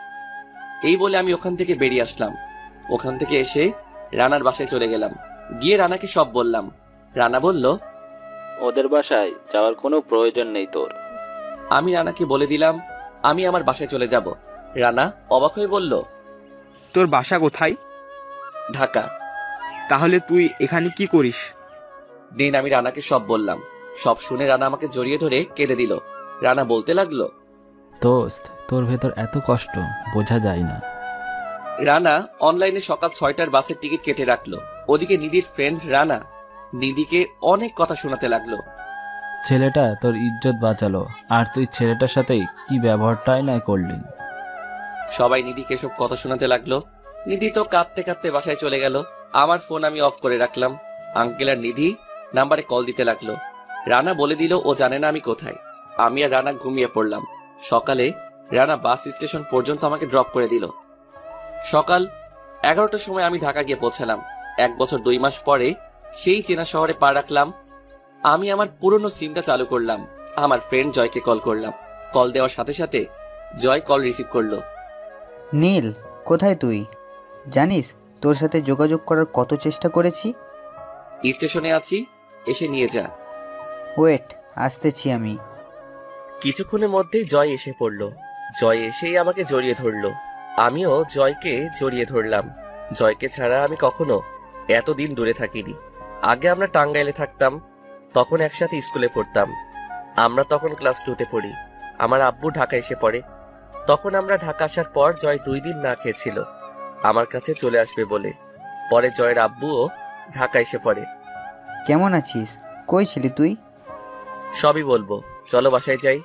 এই বলে আমি ওখান থেকে বেরিয়ে আসলাম। ওখান থেকে এসে রানার বাসায় চলে গেলাম। গিয়ে রানাকে সব বললাম। রানা বলল, ওদের বাসায় যাওয়ার কোনো প্রয়োজন নেই তোর। আমি রানাকে বলে দিলাম আমি আমার বাসায় চলে যাব। রানা অবাক হয়ে বলল, তোর বাসা কোথায়? ঢাকা। তাহলে তুই এখানে কি করিস? দিন আমি রানাকে সব বললাম। সব শুনে রানা আমাকে জড়িয়ে ধরে কেঁদে দিল। রানা বলতে লাগলো, দোস্ত, তোর ভেতর এত কষ্ট বোঝা যায় না। রানা অনলাইনে সকাল 6টার বাসের টিকিট কেটে রাখলো। ওদিকে নিধির ফ্রেন্ড রানা নিধিকে অনেক কথা শোনাতে লাগলো। ছেলেটা তোর ইজ্জত বাঁচালো, আর তুই ছেলেটার সাথে কি ব্যবহারটাই না করলি। সবাই নিধিকে সব কথা শোনাতে লাগলো। নিধি তো কাঁদতে কাঁদতে বাসায় চলে গেল। আমার ফোন আমি অফ করে রাখলাম। আঙ্কেল আর নিধি নাম্বারে কল দিতে লাগলো। রানা বলে দিল ও জানে না আমি কোথায়। আমি আর রানা ঘুমিয়ে পড়লাম। সকালে রানা বাস স্টেশন পর্যন্ত আমাকে ড্রপ করে দিল। সকাল 11টার সময় আমি ঢাকা গিয়ে পৌঁছালাম। 1 বছর 2 মাস পরে সেই চেনা শহরে পা রাখলাম। আমি আমার পুরনো সিমটা চালু করলাম। আমার ফ্রেন্ড জয়কে কল করলাম। কল দেওয়ার সাথে সাথে জয় কল রিসিভ করলো। নীল, কোথায় তুই? জানিস তোর সাথে যোগাযোগ করার কত চেষ্টা করেছি। স্টেশনে আছি, এসে নিয়ে যা। ওয়েট, আসতেছি আমি। কিছুক্ষণের মধ্যেই জয় এসে পড়লো। জয় এসেই আমাকে জড়িয়ে ধরলো। আমিও জয়কে জড়িয়ে ধরলাম। জয়কে ছাড়া আমি কখনো এতদিন দূরে থাকিনি। আগে আমরা টাঙ্গাইলে থাকতাম, তখন একসাথে স্কুলে পড়তাম। আমরা তখন ক্লাস 2তে পড়ি। আমার আব্বু ঢাকা এসে পড়ে। তখন আমরা ঢাকা আসার পর জয় 2 দিন না খেয়েছিল আমার কাছে চলে আসবে বলে। পরে জয়ের আব্বুও ঢাকা এসে পড়ে। কেমন আছিস? কই ছিলি তুই? সবই বলবো, চলো বাসায় যাই।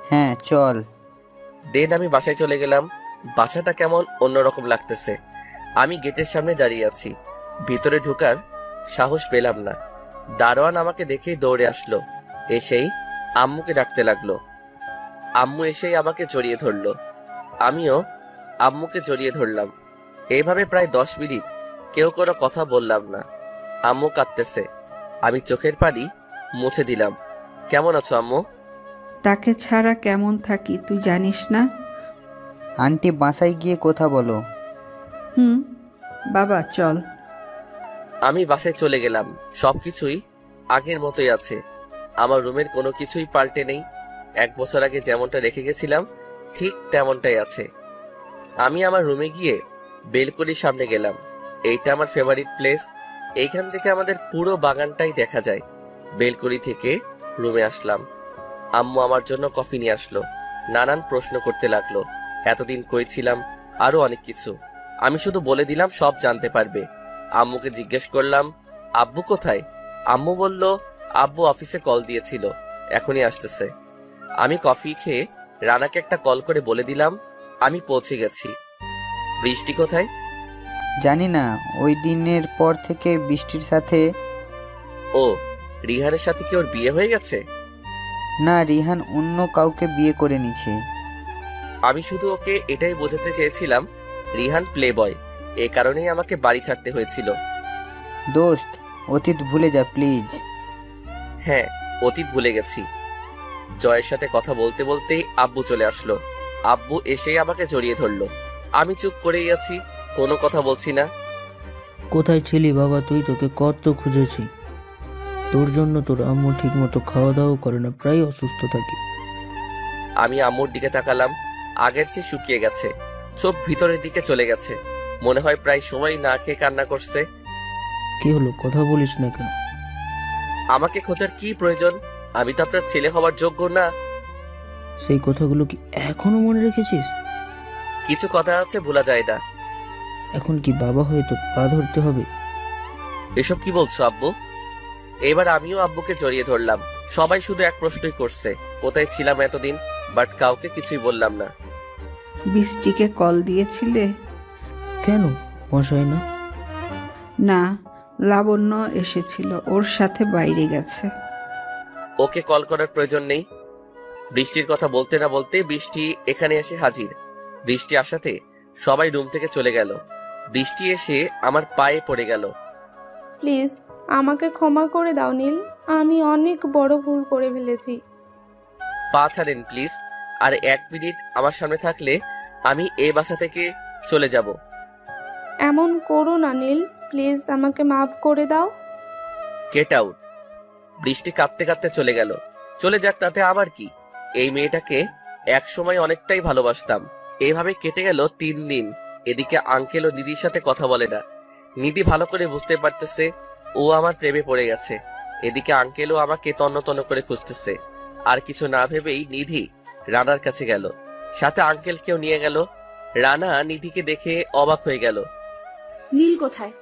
হ্যাঁ চল। দেন আমি বাসায় চলে গেলাম। বাসাটা কেমন অন্যরকম লাগতেছে। আমি গেটের সামনে দাঁড়িয়ে আছি। ভিতরে ঢোকার সাহস পেলাম না। দারোয়ান আমাকে দেখেই দৌড়ে আসলো। এসেই আম্মুকে ডাকতে লাগলো। আম্মু এসেই আমাকে জড়িয়ে ধরলো। আমিও আম্মুকে জড়িয়ে ধরলাম। এইভাবে প্রায় 10 মিনিট কেউ কোনো কথা বললাম না। আম্মু কাঁদতেছে। আমি চোখের পানি মুছে দিলাম। কেমন আছো আম্মু? তাকে ছাড়া কেমন থাকি তুই জানিস না? আন্টি বাসায় গিয়ে কথা বলো। বাবা চল। আমি বাসায় চলে গেলাম। সবকিছুই আগের মতোই আছে। আমার রুমের কোনো কিছুই পাল্টে নেই। 1 বছর আগে যেমনটা রেখে গেছিলাম ঠিক তেমনটাই আছে। আমি আমার রুমে গিয়ে বেলকনির সামনে গেলাম। এইটা আমার ফেভারিট প্লেস। এইখান থেকে আমাদের পুরো বাগানটাই দেখা যায়। বেলকনি থেকে রুমে আসলাম। আম্মু আমার জন্য কফি নিয়ে আসলো। নানান প্রশ্ন করতে লাগলো, এতদিন কই ছিলাম, আরো অনেক কিছু। আমি শুধু বলে দিলাম সব জানতে পারবে। আম্মুকে জিজ্ঞেস করলাম আব্বু কোথায়। আম্মু বলল আব্বু অফিসে কল দিয়েছিল, এখনই আসতেছে। আমি কফি খেয়ে রানাকে একটা কল করে বলে দিলাম আমি পৌঁছে গেছি। বৃষ্টি কোথায়? জানি না, ওই দিনের পর থেকে বৃষ্টির সাথে। ও, রিহানের সাথে কি ওর বিয়ে হয়ে গেছে? না, রিহান অন্য কাউকে বিয়ে করে নিছে। আমি শুধু ওকে এটাই বোঝাতে চেয়েছিলাম রিহান প্লে বয়, এ কারণেই আমাকে বাড়ি ছাড়তে হয়েছিল। দোস্ত, অতীত ভুলে যা প্লিজ। হ্যাঁ, অতীত ভুলে গেছি। জয়ের সাথে কথা বলতে বলতেই আব্বু চলে আসলো। আব্বু এসেই আমাকে জড়িয়ে ধরলো। আমি চুপ করেই আছি, কোনো কথা বলছি না। কোথায় ছিলি বাবা তুই? তোকে কত খুঁজেছি। তোর জন্য তোর আম্মু ঠিক মতো খাওয়া দাওয়া করে না, প্রায় অসুস্থ থাকি। আমি আম্মুর দিকে তাকালাম, আগের চেয়ে শুকিয়ে গেছে, চোখ ভিতরের দিকে চলে গেছে, মনে হয় প্রায় সময় না খেয়ে কান্না করছে। কি হলো, কথা বলিস না কেন? আমাকে খোঁজার কি প্রয়োজন? আমি তো আপনার ছেলে হওয়ার যোগ্য না। সেই কথাগুলো কি এখনো মনে রেখেছিস? কিছু কথা আছে ভোলা যায় না। এখন কি বাবা হয়ে তো পা ধরতে হবে? এসব কি বলছো আব্বু? এবার আমিও আব্বুকে জড়িয়ে ধরলাম। সবাই শুধু এক প্রশ্নই করছে, কোথায় ছিলাম এতদিন, বাট কাউকে কিছুই বললাম না। বৃষ্টিকে কল দিয়েছিলে? কেন, মশাই না? না, লাবণ্য এসেছিল, ওর সাথে বাইরে গেছে। ওকে কল করার প্রয়োজন নেই। বৃষ্টির কথা বলতে না বলতে বৃষ্টি এখানে এসে হাজির। বৃষ্টি আসাতে সবাই রুম থেকে চলে গেল। বৃষ্টি এসে আমার পায়ে পড়ে গেল। প্লিজ আমাকে ক্ষমা করে দাও নীল, আমি অনেক বড় ভুল করে ফেলেছি। পা ছাড়েন প্লিজ। আর 1 মিনিট আমার সামনে থাকলে আমি এই বাসা থেকে চলে যাব। এমন করো না নীল, প্লিজ আমাকে মাফ করে দাও। Get out. বৃষ্টি কাঁদতে কাঁদতে চলে গেল। চলে যাক, তাতে আবার কি। এই মেয়েটাকে এক সময় অনেকটাই ভালোবাসতাম। এইভাবে কেটে গেল 3 দিন। এদিকে আঙ্কেল ও নিধির সাথে কথা বলে না। নিধি ভালো করে বুঝতে পারতেছে ও আমার প্রেমে পড়ে গেছে। এদিকে আঙ্কেলও আমাকে তন্ন তন্ন করে খুঁজতেছে। আর কিছু না ভেবেই নিধি রানার কাছে গেল, সাথে আঙ্কেলকেও নিয়ে গেল। রানা নিধিকে দেখে অবাক হয়ে গেল। নীল কোথায়?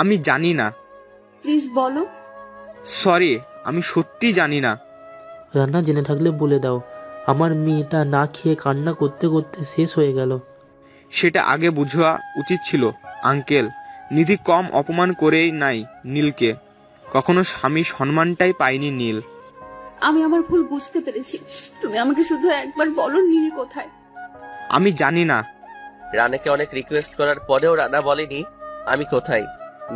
আমি জানি না। প্লিজ বলো। সরি, আমি সত্যি জানি না। রান্না জেনে থাকলে বলে দাও। আমার মেয়েটা না খেয়ে কান্না করতে করতে শেষ হয়ে গেল। সেটা আগে বুঝা উচিত ছিল আঙ্কেল। নিধি কম অপমান করেই নাই নীলকে। কখনো স্বামী সম্মানটাই পায়নি নীল। আমি আমার ভুল বুঝতে পেরেছি। তুমি আমাকে শুধু একবার বলো নীল কোথায়? আমি জানি না। রানাকে অনেক রিকোয়েস্ট করার পরেও রানা বলেনি আমি কোথায়।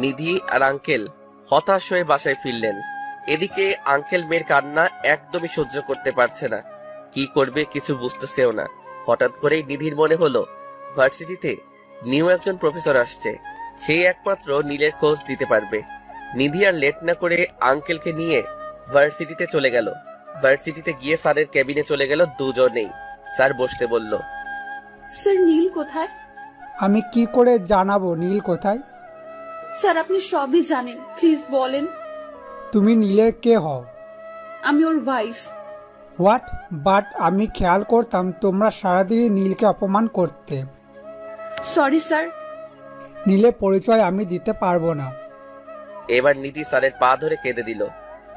নিধি আর আঙ্কেল হতাশ হয়ে বাসায় ফিরলেন। এদিকে আঙ্কেল মেয়ের কান্না একদমই সহ্য করতে পারছে না। কি করবে কিছু বুঝতেছেও না। হঠাৎ করেই নিধির মনে হলো ভার্সিটিতে নিউ একজন প্রফেসর আসছে, সেই একমাত্র নীলের খোঁজ দিতে পারবে। নিধি আর লেট না করে আঙ্কেলকে নিয়ে ভার্সিটিতে চলে গেল। ভার্সিটিতে গিয়ে স্যারের কেবিনে চলে গেল দুজনেই। স্যার বসতে বলল। স্যার নীল কোথায়? আমি কি করে জানাবো নীল কোথায়? স্যার আপনি সবই জানেন, প্লিজ বলেন। তুমি নীলের কে হও? আমি ওর ওয়াইফ। হোয়াট? বাট আমি খেয়াল করতাম তোমরা সারাদিনই নীলকে অপমান করতে। Sorry sir. নীলের পরিচয় আমি দিতে পারবো না। এবার নিধি স্যারের পা ধরে কেঁদে দিল।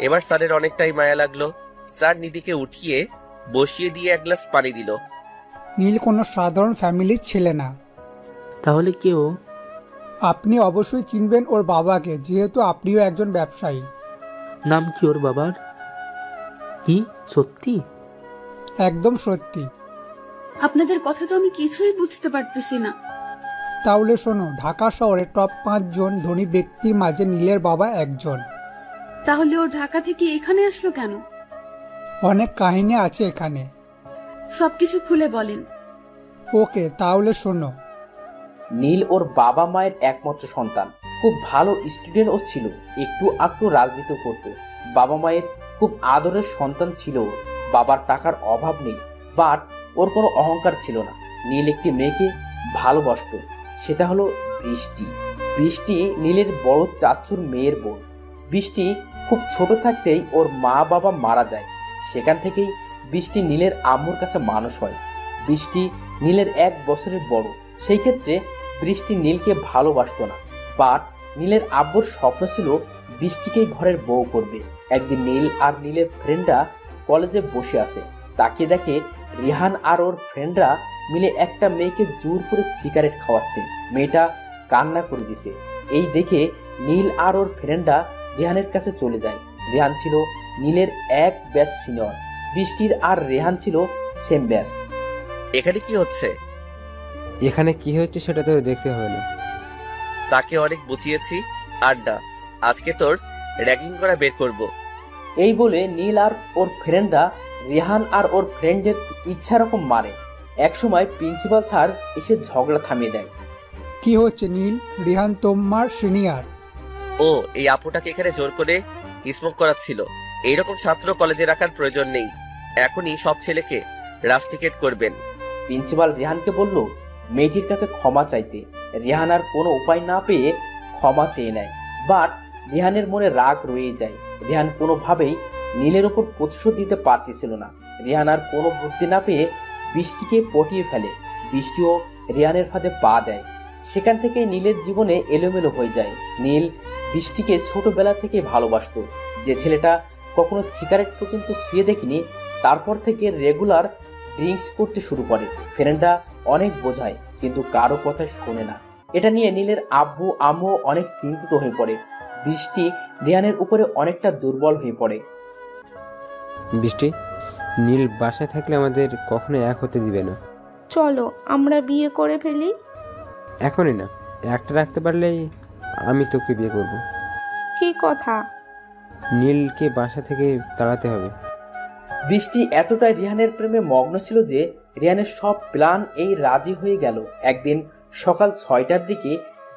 এবার স্যারের অনেকটাই মায়া লাগলো। স্যার নিধিকে উঠিয়ে বসিয়ে দিয়ে 1 গ্লাস পানি দিল। নীল কোনো সাধারণ ফ্যামিলির ছেলে না। তাহলে কেউ? আপনি অবশ্যই চিনবেন ওর বাবাকে, যেহেতু আপনিও একজন ব্যবসায়ী। নাম কি ওর বাবার? কি সত্যি? একদম সত্যি। আপনাদের কথা তো আমি কিছুই বুঝতে পারতেছি না। তাহলে শোনো, ঢাকা শহরে টপ 5 জন ধনী ব্যক্তির মাঝে নীলের বাবা একজন। তাহলে ও ঢাকা থেকে এখানে আসলো কেন? অনেক কাহিনী আছে এখানে। সবকিছু খুলে বলেন। ওকে, তাহলে শোনো। নীল ওর বাবা মায়ের একমাত্র সন্তান। খুব ভালো স্টুডেন্টও ছিল, একটু রাজনীতি করতো। বাবা মায়ের খুব আদরের সন্তান ছিল। বাবার টাকার অভাব নেই, বাট ওর কোনো অহংকার ছিল না। নীল একটি মেয়েকে ভালোবাসতো, সেটা হলো বৃষ্টি। বৃষ্টি নীলের বড় চাচুর মেয়ের বোন। বৃষ্টি খুব ছোট থাকতেই ওর মা বাবা মারা যায়। সেখান থেকেই বৃষ্টি নীলের আম্মুর কাছে মানুষ হয়। বৃষ্টি নীলের 1 বছরের বড়, সেই ক্ষেত্রে বৃষ্টি নীলকে ভালোবাসতো না। বাট নীলের আব্বুর স্বপ্ন ছিল বৃষ্টিকেই ঘরের বউ করবে। একদিন নীল আর নীলের ফ্রেন্ডরা কলেজে বসে আছে, তাকে দেখে রিহান আর ওর ফ্রেন্ডরা মিলে একটা মেয়েকে জোর করে সিগারেট খাওয়াচ্ছে। মেয়েটা কান্না করে দিছে। এই দেখে নীল আর ওর ফ্রেন্ডরা রেহানের কাছে চলে যায়। রেহান ছিল নীলের 1 ব্যাচ সিনিয়র, বৃষ্টির আর রেহান ছিল সেম ব্যাচ। এখানে কি হচ্ছে? এখানে কি হচ্ছে সেটা তো দেখতে হবে না। তাকে অনেক বুঝিয়েছি, আড্ডা আজকে তোর র্যাগিং করা বের করব। এই বলে নীল আর ওর ফ্রেন্ডরা রেহান আর ওর ফ্রেন্ডের ইচ্ছা রকম মারে। একসময় প্রিন্সিপাল স্যার এসে ঝগড়া থামিয়ে দেয়। কি হচ্ছে নীল? রিহান তোমার সিনিয়র। ও এই আপুটাকে এখানে জোর করে স্মোক করাচ্ছিল। এইরকম ছাত্র কলেজে রাখার প্রয়োজন নেই। এখনই সব ছেলেকে রাস্টিকেট করবেন। প্রিন্সিপাল রেহানকে বলল মেয়েটির কাছে ক্ষমা চাইতে। রেহান আর কোনো উপায় না পেয়ে ক্ষমা চেয়ে নেয়। বাট রেহানের মনে রাগ রয়ে যায়। রেহান কোনোভাবেই নীলের ওপর প্রতিশোধ দিতে পারতেছিল না। রেহান আর কোনো বুদ্ধি না পেয়ে বৃষ্টিকে পটিয়ে ফেলে। বৃষ্টিও রেহানের ফাঁদে পা দেয়। সেখান থেকে নীলের জীবনে এলোমেলো হয়ে যায়। নীল বৃষ্টিকে ছোটবেলা থেকে ভালোবাসতো। যে ছেলেটা কখনো সিগারেট পর্যন্ত ছুঁয়ে দেখেনি, তারপর থেকে রেগুলার ড্রিঙ্কস করতে শুরু করে। ফ্রেন্ডরা অনেক বোঝায়, কিন্তু কারো কথা শোনে না। এটা নিয়ে নীলের আব্বু আম্মু অনেক চিন্তিত হয়ে পড়ে। বৃষ্টি রেহানের উপরে অনেকটা দুর্বল হয়ে পড়ে। বৃষ্টি, নীল বাসায় থাকলে আমাদের কখনো এক হতে দিবে না। চলো আমরা বিয়ে করে ফেলি। এখনই না, একটা রাখতে পারলেই আমি তোকে বিয়ে করব। কি কথা? নীলকে বাসা থেকে তাড়াতে হবে। বৃষ্টি এতটাই রিহানের প্রেমে মগ্ন ছিল যে রিহানের সব প্ল্যান এই রাজি হয়ে গেল। একদিন সকাল 6টার দিকে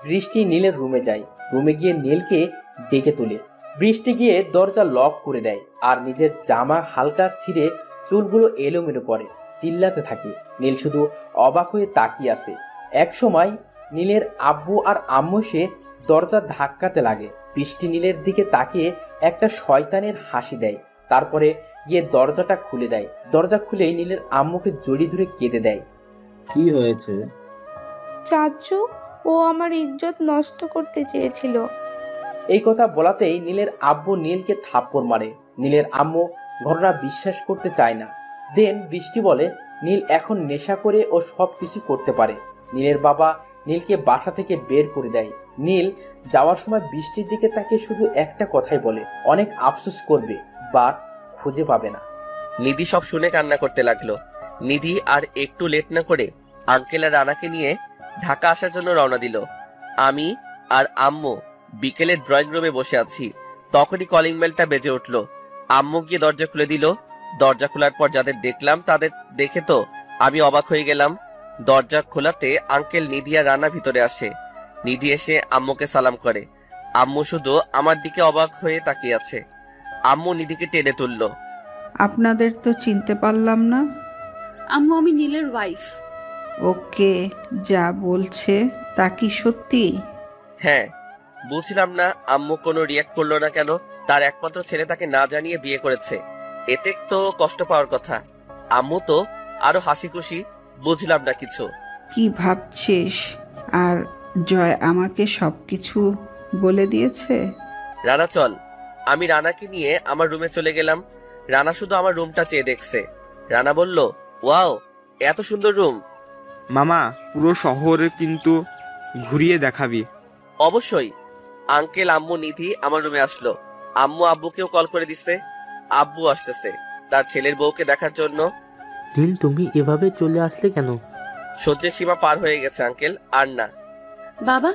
বৃষ্টি নীলের রুমে যায়। রুমে গিয়ে নীলকে ডেকে তোলে। বৃষ্টি গিয়ে দরজা লক করে দেয় আর নিজের জামা হালকা ছিঁড়ে চুলগুলো এলোমেলো করে চিল্লাতে থাকে। নীল শুধু অবাক হয়ে তাকিয়ে আছে। এক সময় নীলের আব্বু আর আম্মু এসে দরজা ধাক্কাতে লাগে। বৃষ্টি নীলের দিকে তাকিয়ে একটা শয়তানের হাসি দেয়, তারপরে গিয়ে দরজাটা খুলে দেয়। দরজা খুলেই নীলের আম্মুকে জড়িয়ে ধরে কেঁদে দেয়। কি হয়েছে? চাচু, ও আমার ইজ্জত নষ্ট করতে চেয়েছিল। এই কথা বলাতেই নীলের আব্বু নীলকে থাপ্পড় মারে। নীলের আম্মু ঘটনা বিশ্বাস করতে চায় না। দেন বৃষ্টি বলে নীল এখন নেশা করে ও সব কিছু করতে পারে। নীলের বাবা নীলকে বাসা থেকে বের করে দেয়। নীল যাওয়ার সময় বৃষ্টির দিকে তাকে শুধু একটা কথাই বলে, অনেক আফসোস করবে, বাট খুঁজে পাবে না। নিধি সব শুনে কান্না করতে লাগলো। নিধি আর একটু লেট না করে আঙ্কেল আর রানাকে নিয়ে ঢাকা আসার জন্য রওনা দিল। আমি আর আম্মু বিকেলে ড্রয়িং রুমে বসে আছি। তখনই কলিং বেলটা বেজে উঠলো। আম্মু গিয়ে দরজা খুলে দিল। দরজা খোলার পর যাদের দেখলাম তাদের দেখে তো আমি অবাক হয়ে গেলাম। দরজা খোলাতে আঙ্কেল, নিধি আর রানা ভিতরে আসে। নিধি এসে আম্মুকে সালাম করে। আম্মু শুধু আমার দিকে অবাক হয়ে তাকিয়ে আছে। আম্মু নিধিকে টেনে তুলল। আপনাদের তো চিনতে পারলাম না। আম্মু, আমি নীলের ওয়াইফ। ওকে, যা বলছে তা কি সত্যি? হ্যাঁ, বুঝলাম না আম্মু কোনো রিয়াক্ট করলো না কেন। তার একমাত্র ছেলে তাকে না জানিয়ে বিয়ে করেছে, এতে তো কষ্ট পাওয়ার কথা। আম্মু তো আরো হাসি খুশি। বুঝলাম না কিছু। কি ভাবছিস? আর জয় আমাকে সবকিছু বলে দিয়েছে। রানা চল। আমি রানাকে নিয়ে আমার রুমে চলে গেলাম। রানা শুধু আমার রুমটা চেয়ে দেখছে। রানা বলল, ওয়াও, এত সুন্দর রুম। মামা, পুরো শহর কিন্তু ঘুরিয়ে দেখাবি। অবশ্যই। আঙ্কেল, আম্মু, নিধি আমার রুমে আসলো। আম্মু আব্বুকেও কল করে দিচ্ছে। আব্বু আসতেছে তার ছেলের বউকে দেখার জন্য। নীল, তুমি এভাবে চলে আসলে কেন? সহ্যের সীমা পার হয়ে গেছে আঙ্কেল, আর না। বাবা,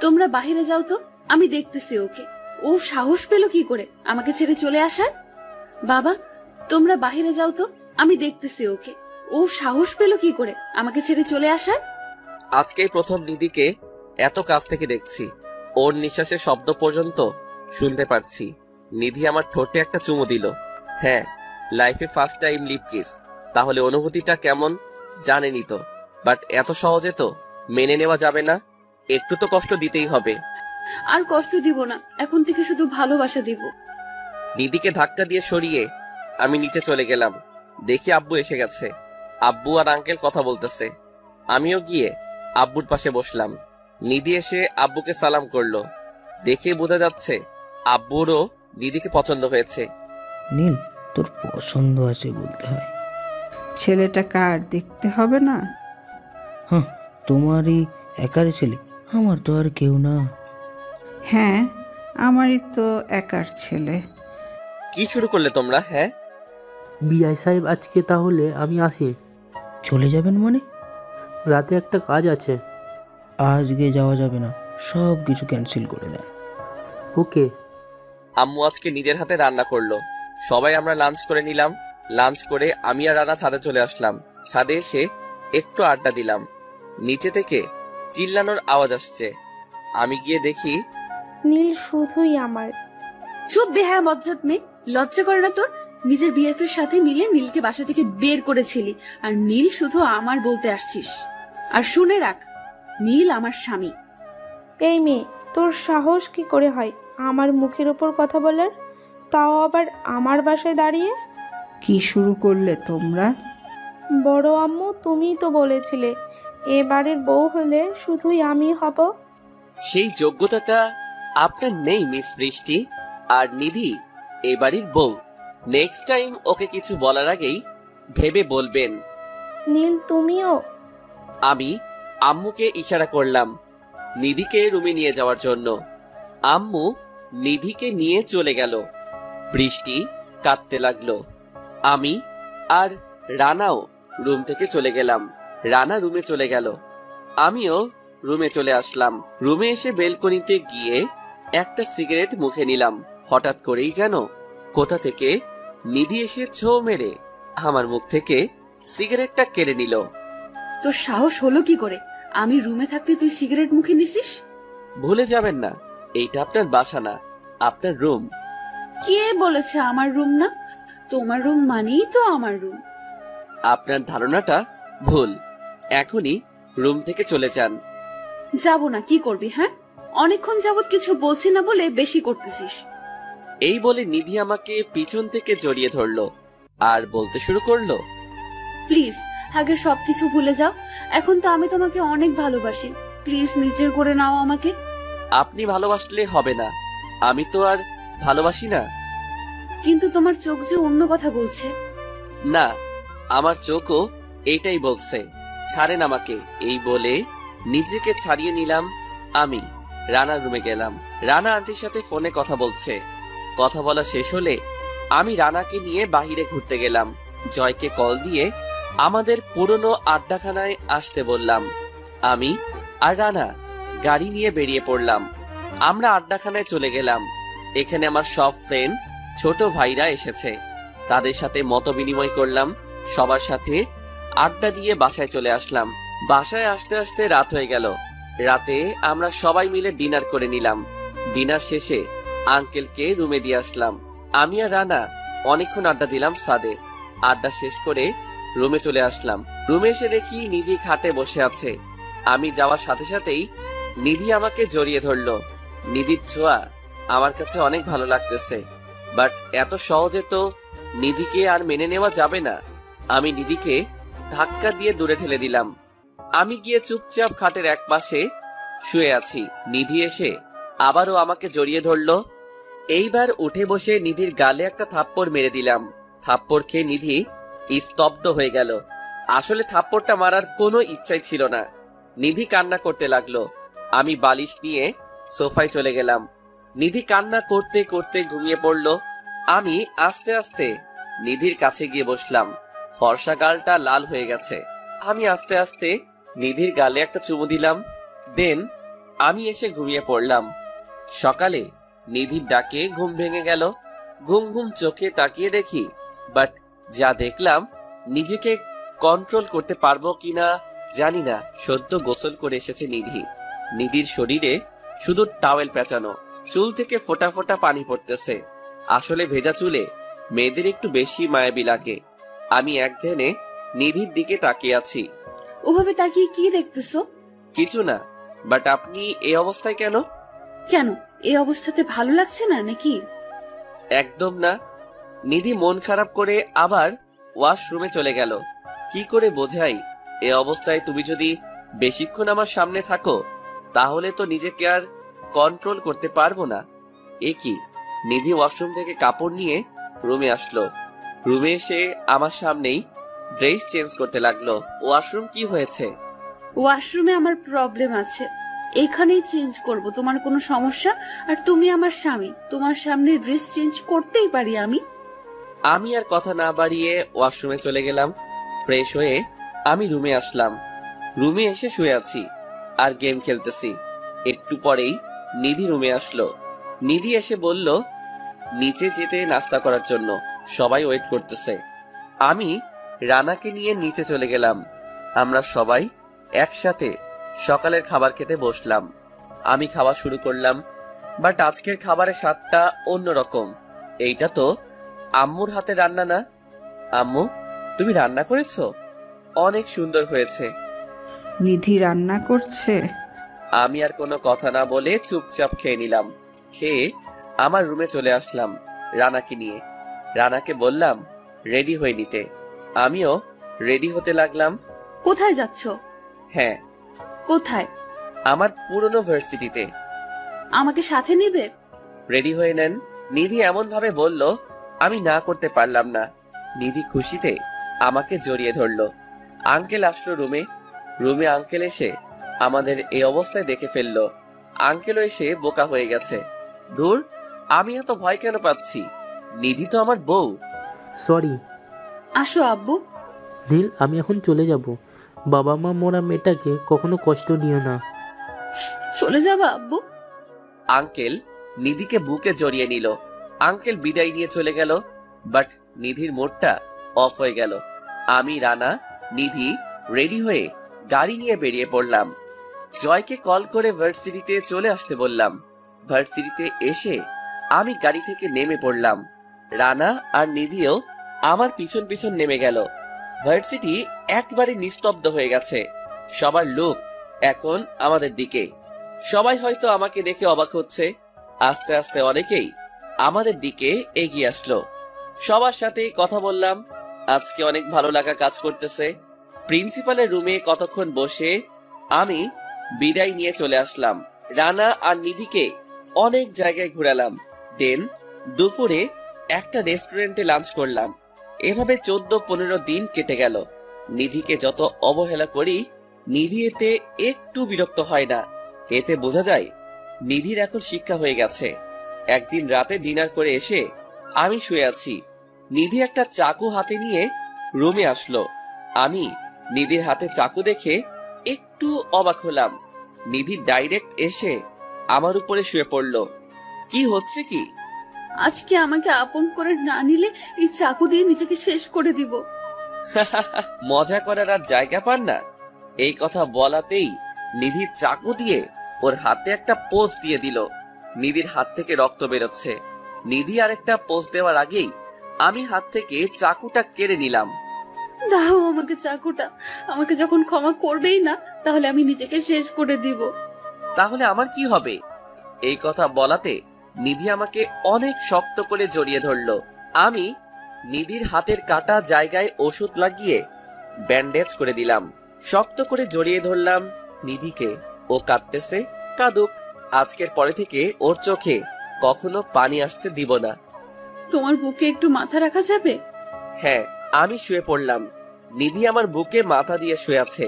তোমরা বাহিরে যাও তো, আমি দেখতেছি ওকে। ও সাহস পেল কি করে আমাকে ছেড়ে চলে আসার? বাবা, তোমরা বাহিরে যাও তো, আমি দেখতেছি ওকে। ও সাহস পেল কি করে আমাকে ছেড়ে চলে আসার? আজকেই প্রথম নিধিকে এত কাছ থেকে দেখছি। ওর নিঃশ্বাসের শব্দ পর্যন্ত শুনতে পারছি। নিধি আমার ঠোঁটে একটা চুমু দিল। হ্যাঁ, লাইফে ফার্স্ট টাইম লিপ কিস, তাহলে অনুভূতিটা কেমন জানেনই তো। বাট এত সহজে তো মেনে নেওয়া যাবে না, একটু তো কষ্ট দিতেই হবে। আর কষ্ট দিব না, এখন থেকে শুধু ভালোবাসা দিব। নিধিকে ধাক্কা দিয়ে সরিয়ে আমি নিচে চলে গেলাম। দেখি আব্বু এসে গেছে। আব্বু আর আঙ্কেল কথা বলতেছে। আমিও গিয়ে আব্বুর পাশে বসলাম। নিধি এসে আব্বুকে সালাম করলো। দেখে বোঝা যাচ্ছে আব্বুরও নিধিকে পছন্দ হয়েছে। নীল, তোর পছন্দ আছে বলতে হয়। ছেলেটা কার দেখতে হবে না? হ্যাঁ, তোমারই একারই ছেলে, আমার তো আর কেউ না। হ্যাঁ, আমারই তো একার ছেলে। কি শুরু করলে তোমরা? হ্যাঁ বিআই সাহেব, আজকে তাহলে আমি আসি। চলে যাবেন মানে? রাতে একটা কাজ আছে। আজকে যাওয়া যাবে না, সব কিছু ক্যান্সেল করে দেন। ওকে। আম্মু আজকে নিজের হাতে রান্না করলো। সবাই আমরা লাঞ্চ করে নিলাম। লাঞ্চ করে আমি আর রানা ছাদে চলে আসলাম। ছাদে এসে একটু আড্ডা দিলাম। নিচে থেকে চিল্লানোর আওয়াজ আসছে। আমি গিয়ে দেখি নীল শুধুই আমার। চুপ বেহায়া বজ্জাত মেয়ে, লজ্জা করে না তোর? নিজের বিএফ এর সাথে মিলে নীলকে বাসা থেকে বের করেছিলি, আর নীল শুধু আমার বলতে আসছিস। আর শুনে রাখ, নীল আমার স্বামী। এই মেয়ে, তোর সাহস কি করে হয় আমার মুখের ওপর কথা বলার, তাও আবার আমার বাসায় দাঁড়িয়ে? কি শুরু করলে তোমরা? বড় আম্মু, তুমিই তো বলেছিলে এবারের বউ হলে শুধুই আমি হব। সেই যোগ্যতাটা আপনার নেই মিস বৃষ্টি। আর নিধি এবাড়ির বউ। নেক্সট টাইম ওকে কিছু বলার আগেই ভেবে বলবেন। নীল, তুমিও? আমি আম্মুকে ইশারা করলাম নিধিকে রুমে নিয়ে যাওয়ার জন্য। আম্মু নিধিকে নিয়ে চলে গেল। বৃষ্টি কাঁদতে লাগলো। আমি আর রানাও রুম থেকে চলে গেলাম। রানা রুমে চলে গেল, আমিও রুমে চলে আসলাম। রুমে এসে বেলকনিতে গিয়ে একটা সিগারেট মুখে নিলাম। হঠাৎ করেই যেন কোথা থেকে নিধি এসে ছো মেরে আমার মুখ থেকে সিগারেটটা কেড়ে নিল। তোর সাহস হলো কি করে আমি রুমে থাকতে তুই সিগারেট মুখে নিছিস? ভুলে যাবেন না, এইটা আপনার বাসা না, আপনার রুম। কে বলেছে আমার রুম না? তোমার রুম মানেই তো আমার রুম। আপনার ধারণাটা ভুল। এখনই রুম থেকে চলে যান। যাব না, কি করবি? হ্যাঁ, অনেকক্ষণ যাবত কিছু বলছি না বলে বেশি করতেছিস। এই বলে নিধি আমাকে পিছন থেকে জড়িয়ে ধরলো আর বলতে শুরু করলো, প্লিজ আগে সবকিছু ভুলে যাও। এখন তো আমি তোমাকে অনেক ভালোবাসি, প্লিজ নিজের করে নাও আমাকে। আপনি ভালোবাসলে হবে না, আমি তো আর ভালোবাসি না। কিন্তু তোমার চোখ যে অন্য কথা বলছে। না, আমার চোখও এইটাই বলছে। ছাড়েন আমাকে। এই বলে নিজেকে ছাড়িয়ে নিলাম। আমি রানার রুমে গেলাম। রানা আন্টির সাথে ফোনে কথা বলছে। কথা বলা শেষ হলে আমি রানাকে নিয়ে বাহিরে ঘুরতে গেলাম। জয়কে কল দিয়ে আমাদের পুরনো আড্ডাখানায় আসতে বললাম। আমি আর রানা গাড়ি নিয়ে বেরিয়ে পড়লাম। আমরা আড্ডাখানায় চলে গেলাম। এখানে আমার সব ফ্রেন্ড, ছোট ভাইরা এসেছে। তাদের সাথে মত বিনিময় করলাম। সবার সাথে আড্ডা দিয়ে বাসায় চলে আসলাম। বাসায় আসতে আসতে রাত হয়ে গেল। রাতে আমরা সবাই মিলে ডিনার করে নিলাম। ডিনার শেষে আঙ্কেলকে রুমে দিয়ে আসলাম। আমি আর রানা অনেকক্ষণ আড্ডা দিলাম ছাদে। আড্ডা শেষ করে রুমে চলে আসলাম। রুমে এসে দেখি নিধি খাটে বসে আছে। আমি যাওয়ার সাথে সাথেই নিধি আমাকে জড়িয়ে ধরলো। নিধির ছোঁয়া আমার কাছে অনেক ভালো লাগতেছে। বাট এত সহজে তো নিধিকে আর মেনে নেওয়া যাবে না। আমি নিধিকে ধাক্কা দিয়ে দূরে ঠেলে দিলাম। আমি গিয়ে চুপচাপ খাটের এক পাশে শুয়ে আছি। নিধি এসে আবারও আমাকে জড়িয়ে ধরলো। এইবার উঠে বসে নিধির গালে একটা থাপ্পড় মেরে দিলাম। থাপ্পড় খেয়ে নিধি স্তব্ধ হয়ে গেল। আসলে থাপ্পড়টা মারার কোনো ইচ্ছাই ছিল না। নিধি কান্না করতে লাগলো। আমি বালিশ নিয়ে সোফায় চলে গেলাম। নিধি কান্না করতে করতে ঘুমিয়ে পড়লো। আমি আস্তে আস্তে নিধির কাছে গিয়ে বসলাম। ফর্সা গালটা লাল হয়ে গেছে। আমি আস্তে আস্তে নিধির গালে একটা চুমু দিলাম। দেন আমি এসে ঘুমিয়ে পড়লাম। সকালে নিধির ডাকে ঘুম ভেঙে গেল। ঘুম ঘুম চোখে তাকিয়ে দেখি, বাট যা দেখলাম নিজেকে কন্ট্রোল করতে পারবো কিনা জানি না। সদ্য গোসল করে এসেছে নিধি। নিধির শরীরে শুধু টাওয়েল পেঁচানো, চুল থেকে ফোঁটা ফোঁটা পানি পড়তেছে। আসলে ভেজা চুলে মেয়েদের একটু বেশি মায়াবী লাগে। আমি একধানে নিধির দিকে তাকিয়ে আছি। ওভাবে তাকিয়ে কি দেখতেছো? কিছু না, বাট আপনি এই অবস্থায় কেন? কেন, এই অবস্থাতে ভালো লাগছে না নাকি? একদম না। নিধি মন খারাপ করে আবার ওয়াশরুমে চলে গেল। কি করে বোঝাই, এই অবস্থায় তুমি যদি বেশিক্ষণ আমার সামনে থাকো তাহলে তো নিজেকে আর কন্ট্রোল করতে পারবো না। এ কি, নিধি ওয়াশরুম থেকে কাপড় নিয়ে রুমে আসলো। রুমে এসে আমার সামনেই ড্রেস চেঞ্জ করতে লাগলো। ওয়াশরুম কি হয়েছে? ওয়াশরুমে আমার প্রবলেম আছে, এখানেই চেঞ্জ করব। তোমার কোনো সমস্যা? আর তুমি আমার স্বামী, তোমার সামনে ড্রেস চেঞ্জ করতেই পারি আমি। আমি আর কথা না বাড়িয়ে ওয়াশরুমে চলে গেলাম। ফ্রেশ হয়ে আমি রুমে আসলাম। রুমে এসে শুয়ে আছি আর গেম খেলতেছি। একটু পরেই নিধি রুমে আসলো। নিধি এসে বলল নিচে যেতে নাস্তা করার জন্য, সবাই ওয়েট করতেছে। আমি রানাকে নিয়ে নিচে চলে গেলাম। আমরা সবাই একসাথে সকালের খাবার খেতে বসলাম। আমি খাওয়া শুরু করলাম, বাট আজকের খাবারের স্বাদটা অন্যরকম। এইটা তো আম্মুর হাতে রান্না না? আম্মু, তুমি রান্না করেছো? অনেক সুন্দর হয়েছে। নিধি রান্না করছে? আমি আর কোনো কথা না বলে চুপচাপ খেয়ে নিলাম। খেয়ে আমার রুমে চলে আসলাম রানাকে নিয়ে। রানাকে বললাম রেডি হয়ে নিতে। আমিও রেডি হতে লাগলাম। কোথায় যাচ্ছ? হ্যাঁ। কোথায়? আমার পুরনো ভার্সিটিতে। আমাকে সাথে নিবে? রেডি হয়ে নেন। নিধি এমন ভাবে বলল আমি না করতে পারলাম না। নিধি খুশিতে আমাকে জড়িয়ে ধরলো। আঙ্কেল আসলো রুমে। রুমে আঙ্কেল এসে আমাদের এই অবস্থায় দেখে ফেললো। আঙ্কেলও এসে বোকা হয়ে গেছে। দূর, আমি এত ভয় কেন পাচ্ছি? নিধি তো আমার বউ। সরি। আসো আব্বু। নীল, আমি এখন চলে যাব। বাবা মা মোরা মেয়েটাকে কখনো কষ্ট দিও না। চলে যাবা আব্বু? আঙ্কেল নিধিকে বুকে জড়িয়ে নিল। আঙ্কেল বিদায় নিয়ে চলে গেল, বাট নিধির মোডটা অফ হয়ে গেল। আমি, রানা, নিধি রেডি হয়ে গাড়ি নিয়ে বেরিয়ে পড়লাম। জয়কে কল করে ভার্সিটিতে চলে আসতে বললাম। ভার্সিটিতে এসে আমি গাড়ি থেকে নেমে পড়লাম। রানা আর নিধিও আমার পিছন পিছন নেমে গেল। ভার্সিটি একবারে নিস্তব্ধ হয়ে গেছে। সবার লোক এখন আমাদের দিকে। সবাই হয়তো আমাকে দেখে অবাক হচ্ছে। আস্তে আস্তে অনেকেই আমাদের দিকে এগিয়ে আসলো। সবার সাথেই কথা বললাম। আজকে অনেক ভালো লাগা কাজ করতেছে। প্রিন্সিপালের রুমে কতক্ষণ বসে আমি বিদায় নিয়ে চলে আসলাম। রানা আর নিধিকে অনেক জায়গায় ঘুরালাম। দেন দুপুরে একটা রেস্টুরেন্টে লাঞ্চ করলাম। এভাবে 14-15 দিন কেটে গেল। নিধিকে যত অবহেলা করি, নিধি এতে একটু বিরক্ত হয় না। এতে বোঝা যায় নিধির এখন শিক্ষা হয়ে গেছে। একদিন রাতে ডিনার করে এসে আমি শুয়ে আছি। নিধি একটা চাকু হাতে নিয়ে রুমে আসলো। আমি নিধির হাতে চাকু দেখে একটু অবাক হলাম। নিধি ডাইরেক্ট এসে আমার উপরে শুয়ে পড়লো। কি হচ্ছে কি? আজকে আমাকে আপন করে না নিলে এই চাকু দিয়ে নিজেকে শেষ করে দিব। মজা করার আর জায়গা পান না? এই কথা বলাতেই নিধি চাকু দিয়ে ওর হাতে একটা পোজ দিয়ে দিল। নিধির হাত থেকে রক্ত বেরোচ্ছে। নিধি আর একটা পোজ দেওয়ার আগেই আমি হাত থেকে চাকুটা কেড়ে নিলাম। দাও আমাকে চাকুটা। আমাকে যখন ক্ষমা করবেই না, তাহলে আমি নিজেকে শেষ করে দিব। তাহলে আমার কি হবে? এই কথা বলাতে নিধি আমাকে অনেক শক্ত করে জড়িয়ে ধরলো। আমি নিধির হাতের কাটা জায়গায় ওষুধ লাগিয়ে ব্যান্ডেজ করে দিলাম। শক্ত করে জড়িয়ে ধরলাম নিধিকে। ও কাঁদতেছে, কাঁদুক। আজকের পরে থেকে ওর চোখে কখনো পানি আসতে দিব না। তোমার বুকে একটু মাথা রাখা যাবে? হ্যাঁ। আমি শুয়ে পড়লাম। নিধি আমার বুকে মাথা দিয়ে শুয়ে আছে।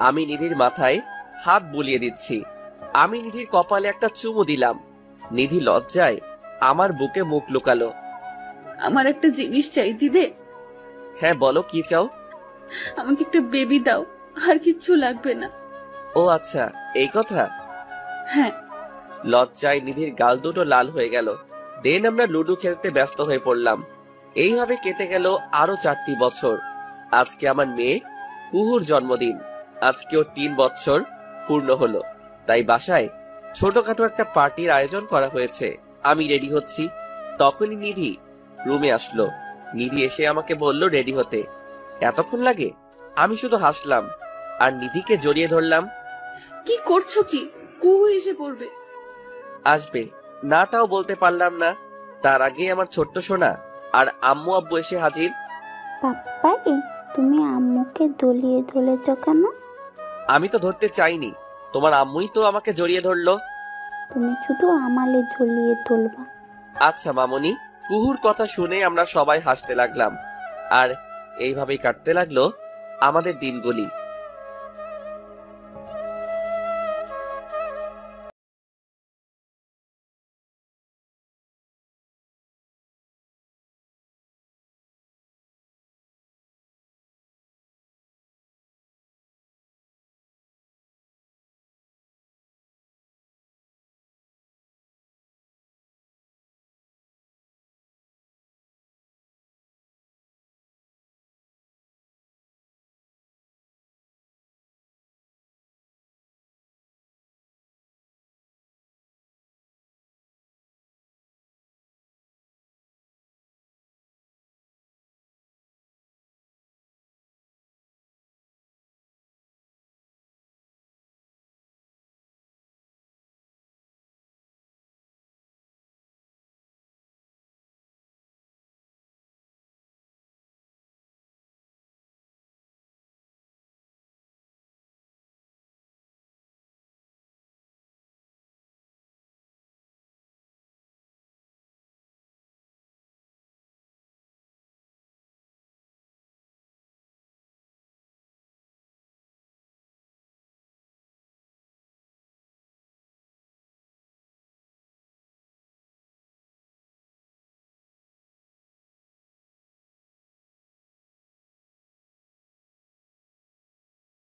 আমি নিধির মাথায় হাত বুলিয়ে দিচ্ছি। আমি নিধির কপালে একটা চুমু দিলাম। নিধি লজ্জায় আমার বুকে মুখ লুকালো। আমার একটা জিনিস চাই, দিবে? হ্যাঁ বলো, কি চাও? আমাকে একটা বেবি দাও, আর কিচ্ছু লাগবে না। ও আচ্ছা, এই কথা? হ্যাঁ। লজ্জায় নিধির গাল দুটো লাল হয়ে গেল। দেন আমরা লুডো খেলতে ব্যস্ত হয়ে পড়লাম। এইভাবে কেটে গেল আরো 4টি বছর। আজকে আমার মেয়ে কুহুর জন্মদিন। আজকে ওর 3 বছর পূর্ণ হলো। তাই বাসায় ছোটখাটো একটা পার্টির আয়োজন করা হয়েছে। আমি রেডি হচ্ছি, তখনই নিধি রুমে আসলো। নিধি এসে আমাকে বলল রেডি হতে। এতক্ষণ লাগে? আমি শুধু হাসলাম আর নিধিকে জড়িয়ে ধরলাম। কি করছো কি? কুহু এসে পড়বে। আসবে নাটাও বলতে পারলাম না, তার আগে আমার ছোট্ট সোনা আর আম্মু আব্বু এসে হাজির। পাপ্পাই, তুমি আম্মুকে দলিয়ে ধরেছ কেন? আমি তো ধরতে চাইনি, তোমার আম্মুই তো আমাকে জড়িয়ে ধরলো। তুমি শুধু আমালে ঝুলিয়ে তুলবা। আচ্ছা মামনি। কুহুর কথা শুনে আমরা সবাই হাসতে লাগলাম আর এইভাবেই কাটতে লাগলো আমাদের দিনগুলি।